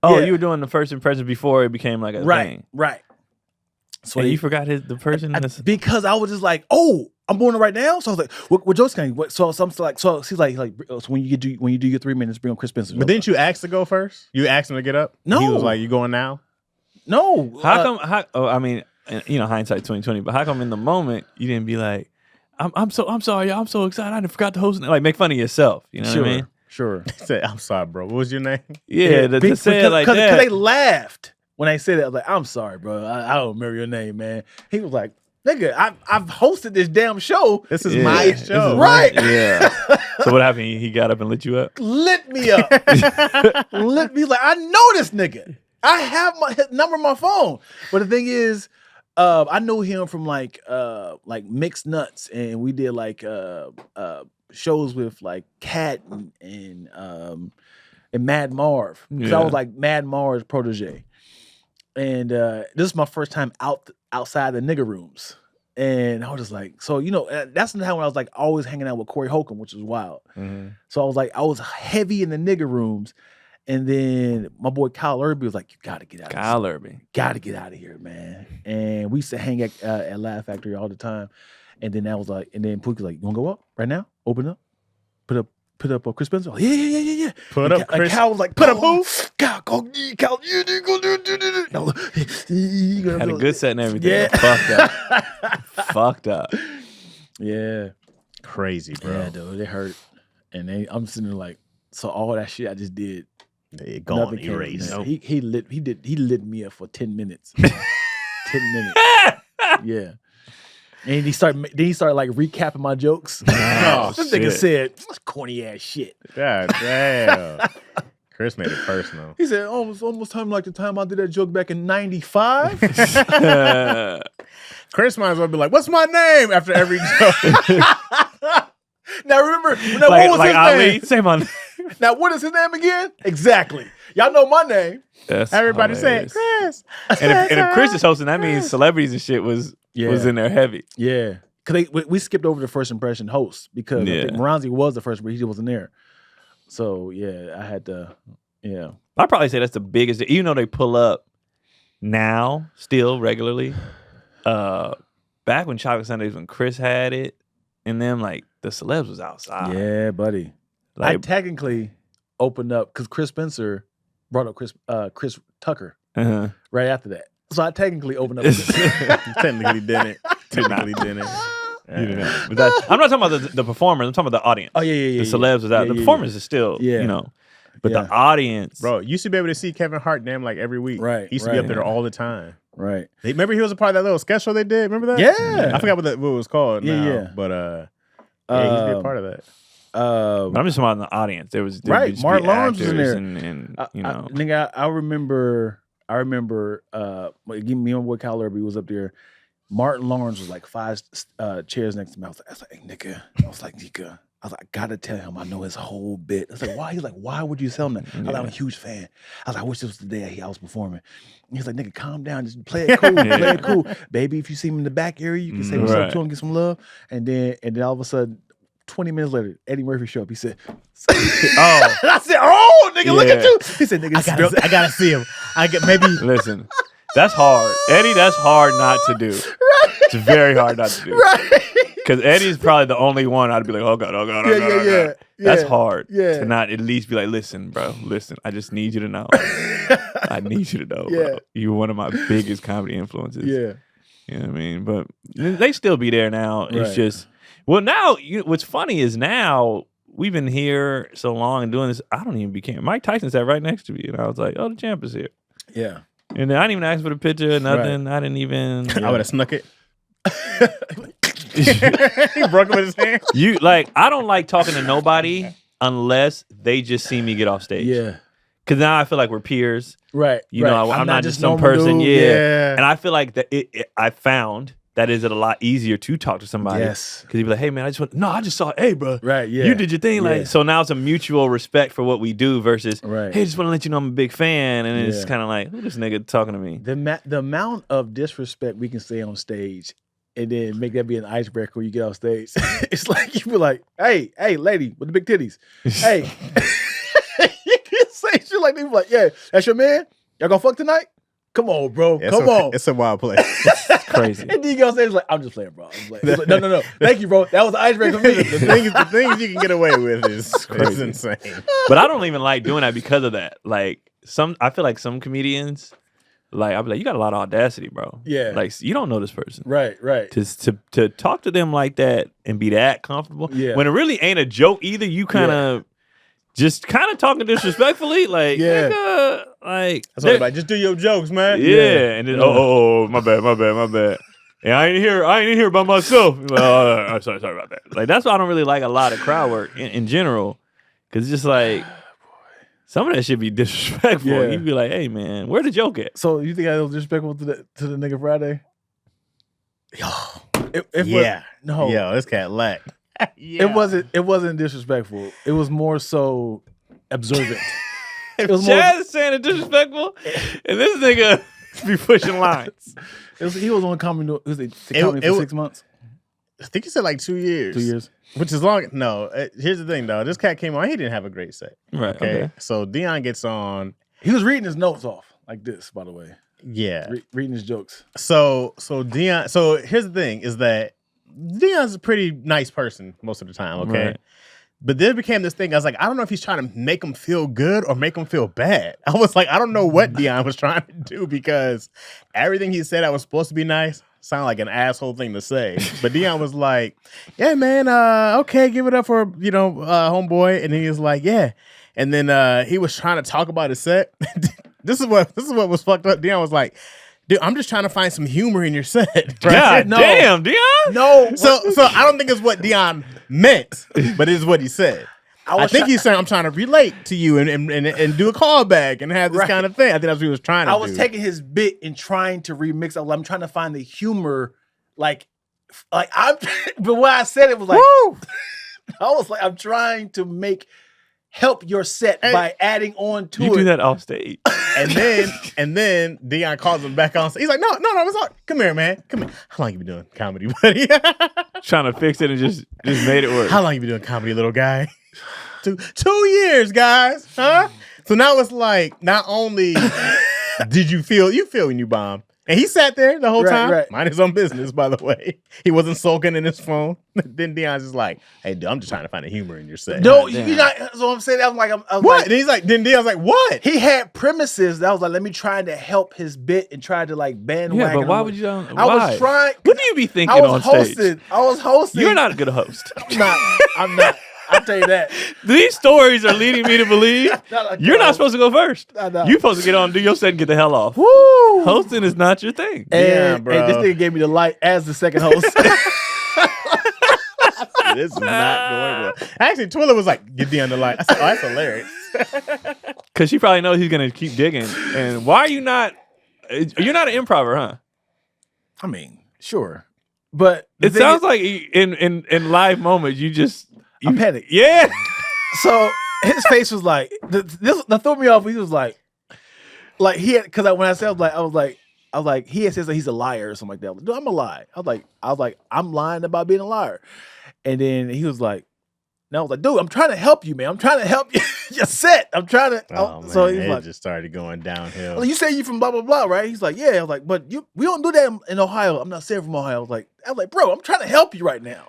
Oh, you were doing the first impression before it became like a thing. Right. So you forgot the person because I was just like, oh, I'm doing it right now. So I was like, what jokes can I? So I'm still like, so she's like, so when you do your 3 minutes, bring on Chris Spencer. But didn't you ask to go first? You asked him to get up. No, he was like, you going now? No. How come? I mean, you know, hindsight 2020. But how come in the moment you didn't be like, I'm sorry, I'm so excited, I forgot to host. Like make fun of yourself. You know what I mean? Sure. He said, I'm sorry, bro. What was your name? Yeah, to say it like that. Because they laughed when I said that. I was like, I'm sorry, bro. I don't remember your name, man. He was like, nigga, I've hosted this damn show. This is my show. Right. Yeah. So what happened? He got up and lit you up? Lit me up. Lit me like, I know this nigga. I have his number on my phone. But the thing is, I know him from like Mixed Nuts, and we did like shows with like Cat and Mad Marv. Because I was like Mad Marv's protege. And this is my first time outside the nigger rooms. And I was just like, so, you know, that's the time when I was like always hanging out with Corey Holcomb, which was wild. Mm-hmm. So I was heavy in the nigger rooms. And then my boy Kyle Irby was like, you got to get out of here. Kyle Irby. Got to get out of here, man. And we used to hang at Laugh Factory all the time. And then that was like, and then Pookie was like, you want to go up right now? Open up? Put up Chris Spencer? Like, yeah. Put up Chris. Kyle was like, put up who? Kyle, go, you go do. No. Had a good set and everything. Yeah. Fucked up. Yeah. Crazy, bro. Yeah, dude, it hurt. And I'm sitting there like, so all that shit I just did, they gone erased. Nope. He lit me up for 10 minutes. 10 minutes. Yeah. And he started like recapping my jokes. Oh, this nigga said, that's corny ass shit. God damn. Chris made it personal. He said, almost time like the time I did that joke back in 95. Chris might as well be like, what's my name after every joke? Now remember, what was his name? Say my name. Now what is his name again? Exactly. Y'all know my name. That's everybody saying Chris. And if Chris is hosting, that means celebrities and shit was in there heavy. Yeah. Because we skipped over the first impression host because I think Moranzi was the first, but he wasn't there. So I had to, I'd probably say that's the biggest, even though they pull up now still regularly. Back when Chocolate Sundays, when Chris had it, and then like the celebs was outside. Yeah, buddy. Like, I technically opened up because Chris Spencer brought up Chris Tucker right after that. So I technically opened up. Technically didn't. You know, but I'm not talking about the performers. I'm talking about the audience. Oh yeah. The celebs was out. The performers is still, but the audience, bro. You used to be able to see Kevin Hart damn like every week. Right. He used to be up there all the time. Right. Remember he was a part of that little sketch show they did. Remember that? Yeah. I forgot what it was called. Now, yeah. But he used to be a part of that. But I'm just talking about the audience. There was right. Mark Lawrence was in there, and you know, nigga. I remember. Me and my boy Kyle Irby was up there. Martin Lawrence was like 5 chairs next to me. I was like, hey, nigga. I was like, I gotta tell him I know his whole bit. I was like, why? He's like, why would you tell him that? I was like, I'm a huge fan. I was like, I wish this was the day I was performing. And he's like, nigga, calm down. Just play it cool. Play it cool. Baby, if you see him in the back area, you can say what's up to him, get some love. And then all of a sudden, 20 minutes later, Eddie Murphy showed up. He said, oh. I said, oh, nigga, look at you. He said, nigga, I gotta see him. Listen, that's hard. Eddie, that's hard not to do. Right. It's very hard not to do. Right. Because Eddie's probably the only one I'd be like, oh God. Yeah. That's hard to not at least be like, listen, bro, I just need you to know. I need you to know, bro. You're one of my biggest comedy influences. Yeah. You know what I mean? But they still be there now. It's just, well, now, what's funny is now, we've been here so long and doing this, I don't even became. Mike Tyson sat right next to me, and I was like, oh, the champ is here. Yeah. And then I didn't even ask for the picture, nothing. Right. I didn't even. I would have snuck it. He broke it with his hand. I don't like talking to nobody unless they just see me get off stage. Yeah. Because now I feel like we're peers. Right. You know, I'm not just some person. Yeah. And I feel like that I found that is it a lot easier to talk to somebody. Yes. Because you'd be like, hey, man, I just saw, hey, bro. Right, yeah. You did your thing. Like, so now it's a mutual respect for what we do versus, hey, just want to let you know I'm a big fan. And it's kind of like, who this nigga talking to me? The amount of disrespect we can say on stage and then make that be an icebreaker when you get off stage. It's like, you be like, hey, lady with the big titties. Hey. You can say shit like that. You be like, yeah, that's your man? Y'all gonna fuck tonight? Come on, bro. Come on. It's a wild play. It's crazy. And then you go say, like, I'm just playing, bro. Like, no. Thank you, bro. That was the icebreaker for me. The things you can get away with is insane. But I don't even like doing that because of that. Like, I feel like some comedians, like, I'll be like, you got a lot of audacity, bro. Yeah. Like, you don't know this person. Right. To talk to them like that and be that comfortable. Yeah. When it really ain't a joke either, you kind of just kind of talking disrespectfully, like, nigga, like, that's what everybody, just do your jokes, man. Yeah. And then, my bad. And I ain't here by myself. Like, I'm sorry about that. Like, that's why I don't really like a lot of crowd work in general, because it's just like, some of that should be disrespectful. Yeah. You'd be like, hey, man, where the joke at? So you think I was disrespectful to the nigga Friday? Yo, this cat lack. It wasn't disrespectful. It was more so observant. If Chaz is saying it's disrespectful, and this nigga be pushing lines. He was on comedy. Was it comedy for 6 months? I think he said like 2 years. 2 years, which is long. No, here's the thing though. This cat came on. He didn't have a great set. Right. Okay. So Dion gets on. He was reading his notes off like this, by the way. Yeah. Reading his jokes. So Dion. So here's the thing: is that Dion's a pretty nice person most of the time. Okay. Right. But then it became this thing. I was like, I don't know if he's trying to make him feel good or make him feel bad. I was like, I don't know what Dion was trying to do, because everything he said I was supposed to be nice sounded like an asshole thing to say. But Dion was like, yeah, man, okay, give it up for, homeboy. And he was like, yeah. And then he was trying to talk about his set. This is what was fucked up. Dion was like, dude, I'm just trying to find some humor in your set. Right? God damn, Dion. No. So I don't think it's what Dion meant, but it's what he said. I think he's saying I'm trying to relate to you and do a callback and have this kind of thing. I think that's what he was trying to do. I was taking his bit and trying to remix it. I'm trying to find the humor, but when I said it was like, woo! I was like, I'm trying to help your set by adding on to it. You do that off stage. And then Dion calls him back on stage. He's like, no, it's all. Come here, man. Come here. How long you been doing comedy, buddy? Trying to fix it and just made it work. How long you been doing comedy, little guy? 2 years, guys. Huh? So now it's like, not only did you feel when you bombed, and he sat there the whole time, mind his own business, by the way. He wasn't sulking in his phone. Then Dion's just like, hey, dude, I'm just trying to find a humor in your set. No, you're not. So I'm saying, I'm like, what? Like, and then Dion's like, what? He had premises that I was like, let me try to help his bit and try to like bandwagon. Yeah, but why would you? I was trying. What do you be thinking on stage? I was hosting. You're not a good host. I'm not. I'll tell you that. These stories are leading me to believe you're not supposed to go first. You're supposed to get on, do your set, and get the hell off. Woo! Hosting is not your thing. And this nigga gave me the light as the second host. this is not going well. Actually, Twilla was like, get the underline. I said, oh, that's hilarious. Because she probably knows he's going to keep digging. And why are you not? You're not an improver, huh? I mean, sure. But it sounds like in live moments, you panic. Yeah. So his face was like, this threw me off. He was like he had, because when I said, I was like, he had said that he's a liar or something like that. I was like, dude, I'm a lie. I was like, I'm lying about being a liar. And then he was like, and I was like, dude, I'm trying to help you, man. I'm trying to help you. You're set. I'm trying to. Oh, man. So he just started going downhill. Well, you say you from blah, blah, blah, right? He's like, yeah. I was like, but we don't do that in Ohio. I'm not saying from Ohio. I was like, bro, I'm trying to help you right now.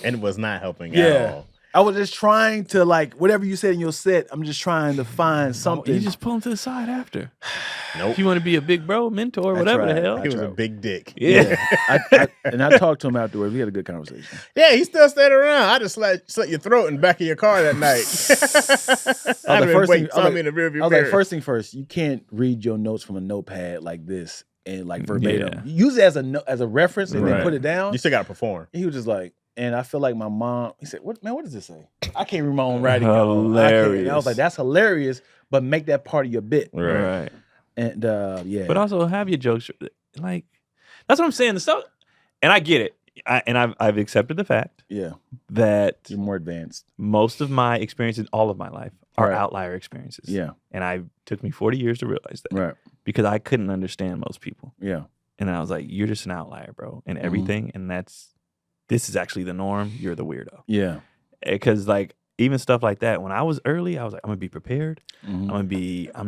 And it was not helping at all. I was just trying to, whatever you said in your set, I'm just trying to find something. You just pull him to the side after. Nope. If you want to be a big bro, mentor, whatever the hell. He was a big dick. Yeah. And I talked to him afterwards. We had a good conversation. Yeah, he still stayed around. I just slit your throat in the back of your car that night. First thing first, you can't read your notes from a notepad like this and verbatim. Yeah. Use it as a reference and then put it down. You still got to perform. He was just like, and I feel like my mom, he said, what does this say? I can't read my own writing. Hilarious. I was like, that's hilarious, but make that part of your bit. Right. And yeah. But also have your jokes. That's what I'm saying. The stuff, and I get it. I've accepted the fact that you're more advanced. Most of my experiences, all of my life, are outlier experiences. Yeah. And it took me 40 years to realize that. Right. Because I couldn't understand most people. Yeah. And I was like, you're just an outlier, bro, in everything. And this is actually the norm. You're the weirdo. Yeah. Because even stuff like that, when I was early, I was like, I'm gonna be prepared. I'm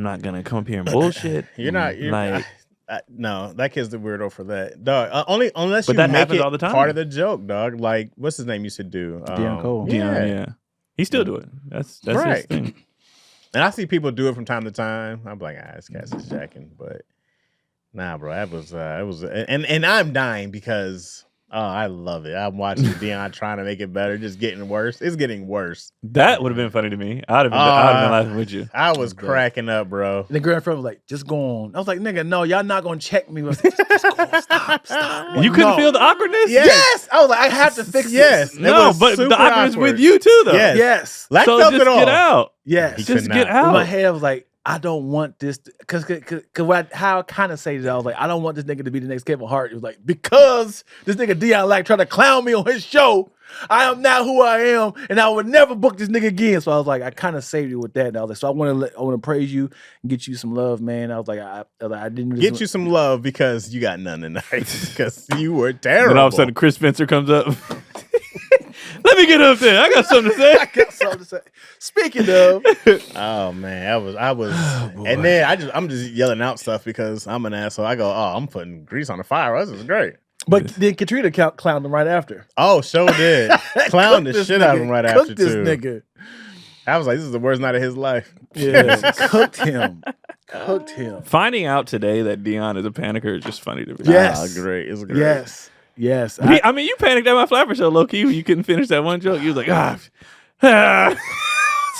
not gonna come up here and bullshit. No, that kid's the weirdo for that, dog. Unless but you that make happens it all the time. Part of the joke, dog. Like, what's his name used to do? Deon Cole. Yeah. He still do it. That's right. his thing. And I see people do it from time to time. I'm like, this guy's just jacking. But nah, bro, it was, and I'm dying because. Oh, I love it. I'm watching Deon trying to make it better, just getting worse. It's getting worse. That would have been funny to me. I'd have been laughing with you. I was cracking up, bro. And the girlfriend was like, just go on. I was like, nigga, no, y'all not going to check me. Just go on. Stop. You couldn't feel the awkwardness? Yes. I was like, I have to fix this. No, but the awkwardness with you too, though. Yes. Let's so just get out. Yes. Just get out. In my head, I was like, I don't want this, because how I kind of say that, I was like, I don't want this nigga to be the next Kevin Hart. It was like, because this nigga Deon trying to clown me on his show, I am not who I am, and I would never book this nigga again. So I was like, I kind of saved it with that. And I was like, so I want to praise you and get you some love, man. I was like, I didn't get you some love because you got none tonight because you were terrible. Then all of a sudden, Chris Spencer comes up. Let me get up there. I got something to say. Speaking of, oh man, I was, and then I'm just yelling out stuff because I'm an asshole. I go, I'm putting grease on the fire. This is great. But then Katrina clowned him right after. Oh, sure did. Clowned the shit out of him right after this too. Nigga. I was like, this is the worst night of his life. Yeah, cooked him. Finding out today that Deon is a panicker is just funny to me. Yes, great. It's great. Yes. I mean, you panicked at my Flapper show, low key. You couldn't finish that one joke. You was like, It's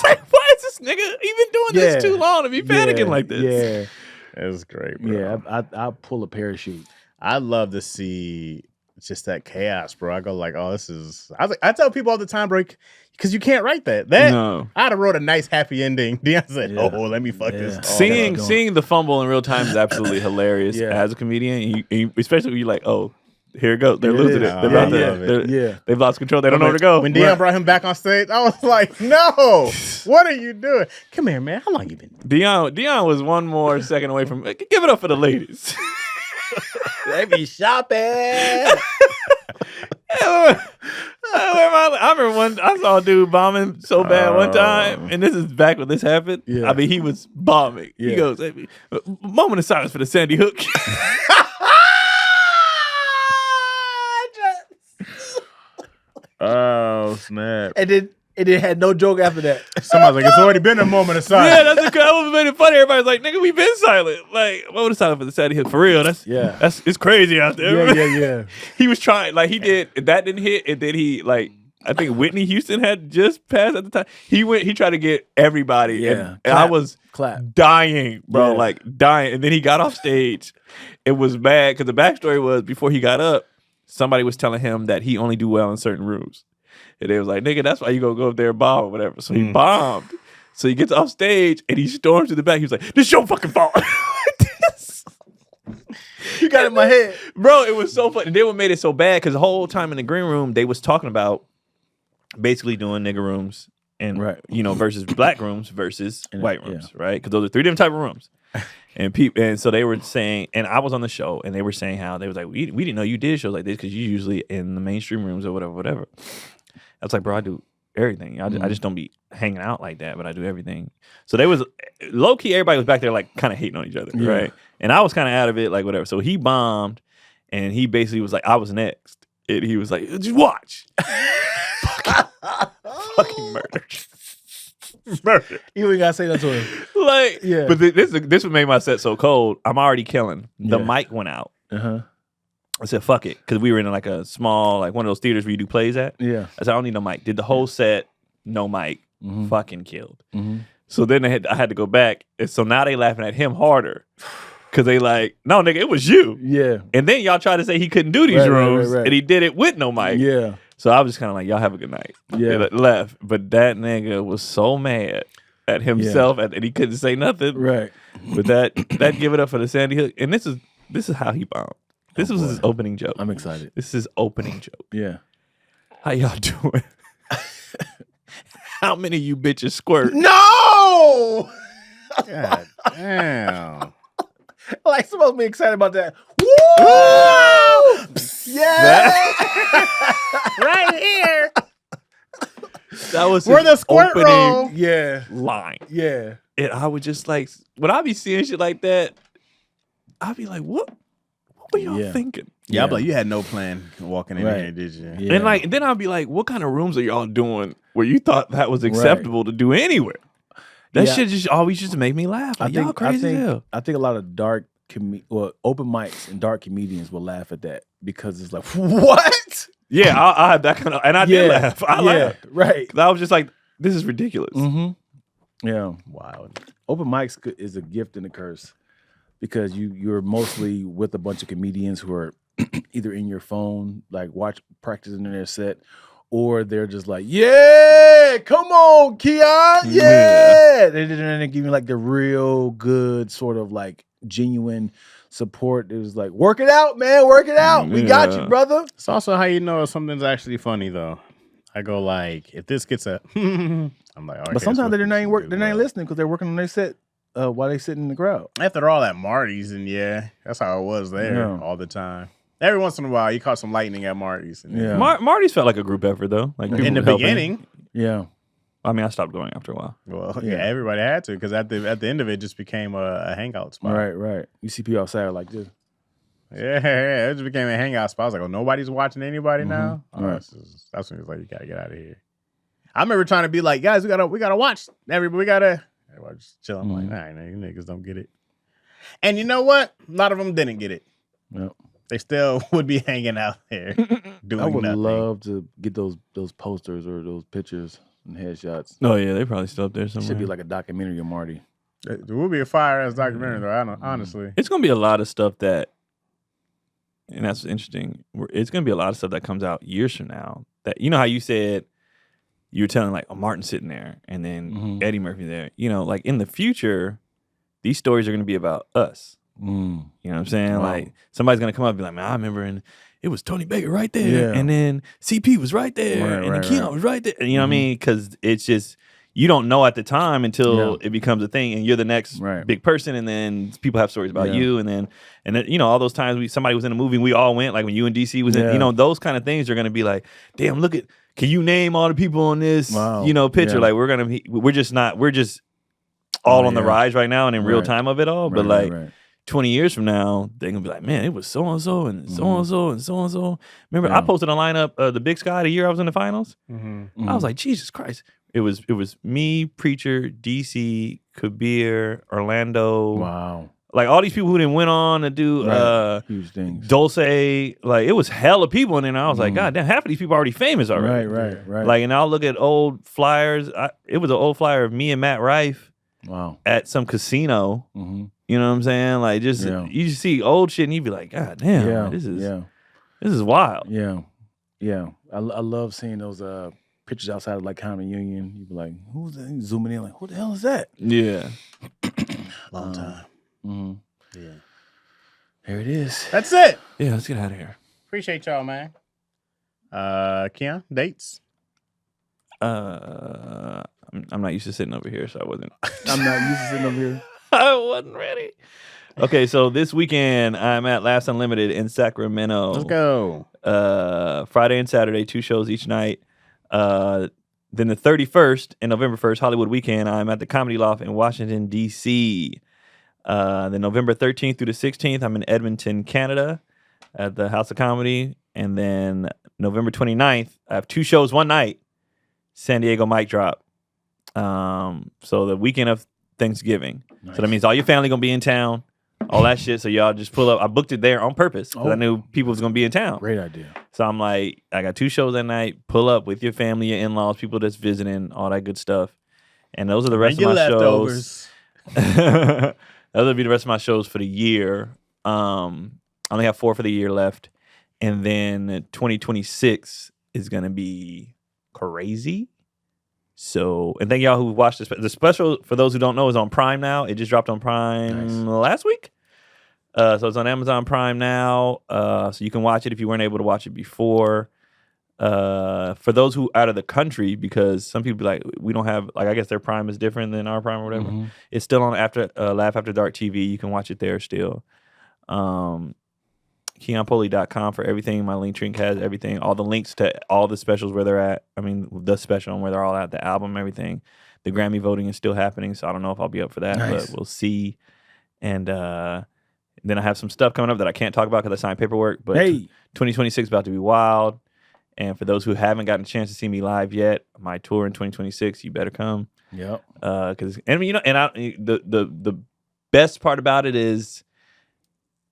like, why is this nigga even doing this too long to be panicking like this? Yeah, it was great, bro. Yeah, I pull a parachute. I love to see just that chaos, bro. I go like, this is. I tell people all the time, bro, because you can't write that. I'd have wrote a nice happy ending. Deon said, let me fuck this. Seeing the fumble in real time is absolutely hilarious as a comedian, especially when you're like, here it goes. They're losing it. They've lost control. They don't know where to go. When Deon brought him back on stage, I was like, no, what are you doing? Come here, man. How long you been? Deon was one more second away from, give it up for the ladies. They be shopping. I remember I saw a dude bombing so bad one time, and this is back when this happened. Yeah. I mean, he was bombing. Yeah. He goes, moment of silence for the Sandy Hook. Oh, snap. And then it had no joke after that. Somebody's like, it's already been a moment of silence. Yeah, that was made it funny. Everybody's like, nigga, we been silent. Like, what was silent for the Sandy Hook? For real, it's crazy out there. Yeah. He was trying, he did, that didn't hit, and then he, I think Whitney Houston had just passed at the time. He tried to get everybody. Yeah. And I was dying, bro, dying. And then he got off stage. It was bad, because the backstory was, before he got up, somebody was telling him that he only do well in certain rooms. And they was like, nigga, that's why you gonna go up there and bomb or whatever. So he bombed. So he gets off stage and he storms to the back. He was like, this is your fucking fault. You got it in my head. Bro, it was so funny. They made it so bad because the whole time in the green room, they was talking about basically doing nigga rooms and, versus black rooms versus white rooms, right? Because those are 3 different type of rooms. And so they were saying, and I was on the show, and they were saying how they was like, we didn't know you did shows like this because you usually in the mainstream rooms or whatever. I was like, bro, I do everything. I just don't be hanging out like that, but I do everything. So they was low key. Everybody was back there like kind of hating on each other, right? And I was kind of out of it, like whatever. So he bombed, and he basically was like, I was next. And he was like, just watch. fucking murdered. You ain't gotta say that to him. Like, but this would make my set so cold. I'm already killing. The mic went out. I said, fuck it. Because we were in like a small, like one of those theaters where you do plays at. I said, I don't need no mic. Did the whole set, no mic. Fucking killed. So then I had to go back. And so now they laughing at him harder. Because they like, no, nigga, it was you. And then y'all tried to say he couldn't do these rooms. And he did it with no mic. So I was just kind of like, y'all have a good night. And left. But that nigga was so mad at himself and he couldn't say nothing. But that give it up for the Sandy Hook. And this is how he bombed. This was his opening joke. I'm excited. This is his opening joke. How y'all doing? How many of you bitches squirt? No! God damn. Like, supposed to be excited about that. Woo! Yeah! Right here. That was where his the squirt opening roll. line. And I would just like, when I be seeing shit like that, I'd be like, what were y'all thinking? I'm like, you had no plan walking in here, did you? And then I'd be like, what kind of rooms are y'all doing where you thought that was acceptable to do anywhere? That shit just always used to make me laugh. Like, y'all crazy as hell. I think a lot of open mics and dark comedians will laugh at that because it's like, what? Yeah, I had that kind of, and I did laugh. I laughed. Right. I was just like, this is ridiculous. Yeah. Wow. Open mics is a gift and a curse because you're mostly with a bunch of comedians who are either in your phone, like practicing their set, or they're just like, yeah, come on, Keon, yeah. They're giving like the real good sort of like genuine support. It was like, work it out, man, work it out. We got you, brother. It's also how you know if something's actually funny, though. I go like, if this gets a, I'm like, okay, but sometimes they're not listening because they're working on their set while they sit in the crowd. After all at Marty's, and that's how it was there all the time. Every once in a while, you caught some lightning at Marty's. And Marty's felt like a group effort, though. Like in the beginning. I mean, I stopped going after a while. Well, everybody had to because at the end of it, just became a hangout spot. Right. You see people outside like this. Yeah, it just became a hangout spot. I was like, oh, nobody's watching anybody now? That's when it was like, you got to get out of here. I remember trying to be like, guys, we gotta watch. Everybody just chill. I'm like, nah, you niggas don't get it. And you know what? A lot of them didn't get it. Yep. They still would be hanging out there doing I would nothing. love to get those posters or those pictures and headshots. Oh, yeah, they probably still up there somewhere. Should be like a documentary of Marty. It will be a fire-ass documentary, though, honestly. It's going to be a lot of stuff that, and that's interesting, it's going to be a lot of stuff that comes out years from now. That, you know how you said, you were telling like, Martin sitting there, and then Eddie Murphy there. You know, like in the future, these stories are going to be about us. You know what I'm saying? Wow. Like somebody's gonna come up and be like, man, I remember, and it was Tony Baker right there, and then CP was right there, and then Keon was right there. And you know what I mean? Because it's just you don't know at the time until it becomes a thing, and you're the next big person, and then people have stories about you, and then you know all those times somebody was in a movie, and we all went, like when you and DC was in, you know, those kind of things are gonna be like, damn, look at, can you name all the people on this, you know, picture? Like we're just all on the rise right now and in real time of it all, but like. 20 years from now, they're gonna be like, man, it was so and so and so and so and so and so. Remember, I posted a lineup the Big Sky the year I was in the finals. I was like, Jesus Christ! It was me, Preacher, DC, Kabir, Orlando. Wow! Like all these people who didn't went on to do huge things. Dulce, like it was hella people in there. And I was like, God damn, half of these people are already famous already. Right. Like, and I'll look at old flyers. It was an old flyer of me and Matt Rife. Wow! At some casino. You know what I'm saying? Like, just you just see old shit and you be like, God damn, this is wild. Yeah. I love seeing those pictures outside of like County Union. You be like, who's that? Zooming in, like, who the hell is that? Yeah. Long time. Mm-hmm. Yeah. There it is. That's it. Yeah, let's get out of here. Appreciate y'all, man. Keon, dates? I'm not used to sitting over here, so I wasn't. I'm not used to sitting over here. I wasn't ready. Okay, so this weekend I'm at Laughs Unlimited in Sacramento. Let's go. Friday and Saturday, 2 shows each night. Then the 31st and November 1st, Hollywood weekend, I'm at the Comedy Loft in Washington, D.C. Then November 13th through the 16th, I'm in Edmonton, Canada at the House of Comedy. And then November 29th, I have 2 shows one night, San Diego Mic Drop. So the weekend of Thanksgiving. Nice. So that means all your family going to be in town, all that shit. So y'all just pull up. I booked it there on purpose because I knew people was going to be in town. Great idea. So I'm like, I got 2 shows that night. Pull up with your family, your in-laws, people that's visiting, all that good stuff. And those are the rest of my leftovers. Shows. Those will be the rest of my shows for the year. I only have 4 for the year left. And then 2026 is going to be crazy. So, and thank y'all who watched this. The special, for those who don't know, is on Prime now. It just dropped on Prime last week. So it's on Amazon Prime now. So you can watch it if you weren't able to watch it before. For those who out of the country, because some people be like, we don't have, like, I guess their Prime is different than our Prime or whatever. Mm-hmm. It's still on Laugh After Dark TV. You can watch it there still. KeonPoli.com for everything. My link tree has everything. All the links to all the specials where they're at. I mean, the special and where they're all at, the album, everything. The Grammy voting is still happening, so I don't know if I'll be up for that, but we'll see. And then I have some stuff coming up that I can't talk about because I signed paperwork. But 2026 is about to be wild. And for those who haven't gotten a chance to see me live yet, my tour in 2026, you better come. Yep. Because I mean, the best part about it is,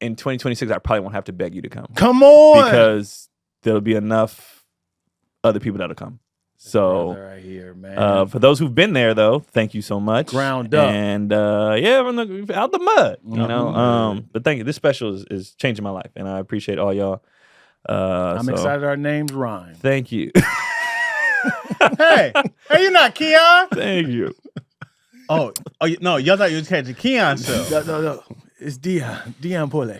in 2026, I probably won't have to beg you to come. Come on! Because there'll be enough other people that'll come. So, right here, man. For those who've been there, though, thank you so much. Ground up. And, out the mud, you know. But thank you. This special is changing my life, and I appreciate all y'all. I'm excited our names rhyme. Thank you. Hey, you're not Keon? Thank you. Oh, no, y'all thought you was catching Keon show. No. It's Dion Pole.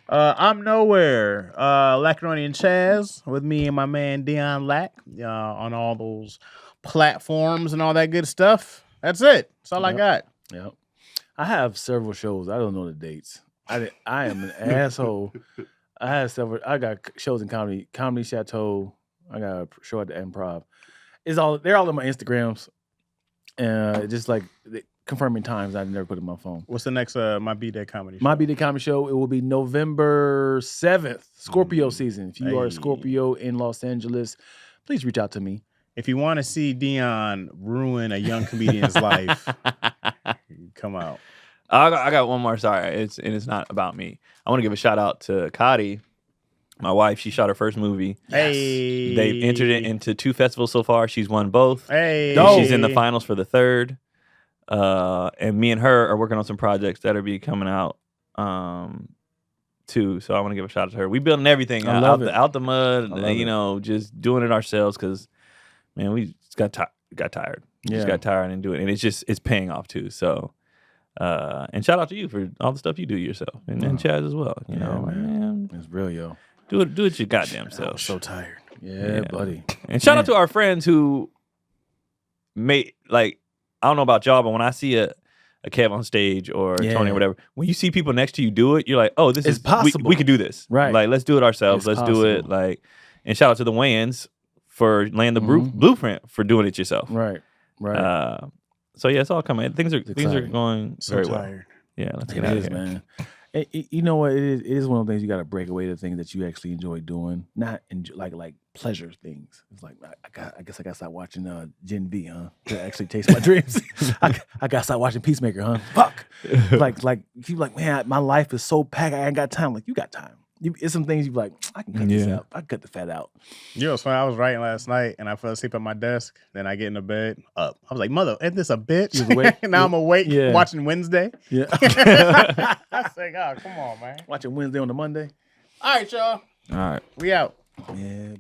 I'm nowhere. Lacroni and Chaz with me and my man Dion Lack on all those platforms and all that good stuff. That's it. That's all I got. Yep. I have several shows. I don't know the dates. I am an asshole. I got shows in Comedy Chateau. I got a show at the Improv. They're all on my Instagrams. Just like confirming times I never put in my phone. What's the next My B-Day comedy show? My B-Day comedy show, it will be November 7th, Scorpio season. If you are a Scorpio in Los Angeles, please reach out to me. If you want to see Dion ruin a young comedian's life, come out. I got one more. Sorry, it's not about me. I want to give a shout out to Kadi, my wife. She shot her first movie. Hey, they've entered it into 2 festivals so far. She's won both. Hey, she's in the finals for the 3rd. And me and her are working on some projects that'll be coming out too. So I want to give a shout out to her. We building everything out the mud. Just doing it ourselves because, man, we just got tired. Yeah. Just got tired and do it, and it's paying off too. So. And shout out to you for all the stuff you do yourself, and Chaz as well. You know, man, it's real, yo. Do it your goddamn self. I'm so tired. Yeah, buddy. And shout out to our friends who made, like, I don't know about y'all, but when I see a Kev on stage or Tony or whatever, when you see people next to you do it, you're like, oh, this is possible. We can do this, right? Like, let's do it ourselves. Let's do it, like. And shout out to the Wayans for laying the blueprint for doing it yourself, right? So yeah, it's all coming. Things are going very tired. Well. Yeah, let's get out of here, man. You know what? It is one of the things you got to break away the things that you actually enjoy doing, not like pleasure things. It's like I guess I got to start watching Gen V, huh? To actually chase my dreams. I got to start watching Peacemaker, huh? Fuck. like you like, man, my life is so packed. I ain't got time. Like, you got time. It's some things you like, I can cut this out. I can cut the fat out. You know, it's funny. I was writing last night and I fell asleep at my desk. Then I get in the bed, up. I was like, mother, isn't this a bitch? Now I'm awake watching Wednesday. Yeah. I was like, oh, come on, man. Watching Wednesday on the Monday. All right, y'all. All right. We out. Yeah.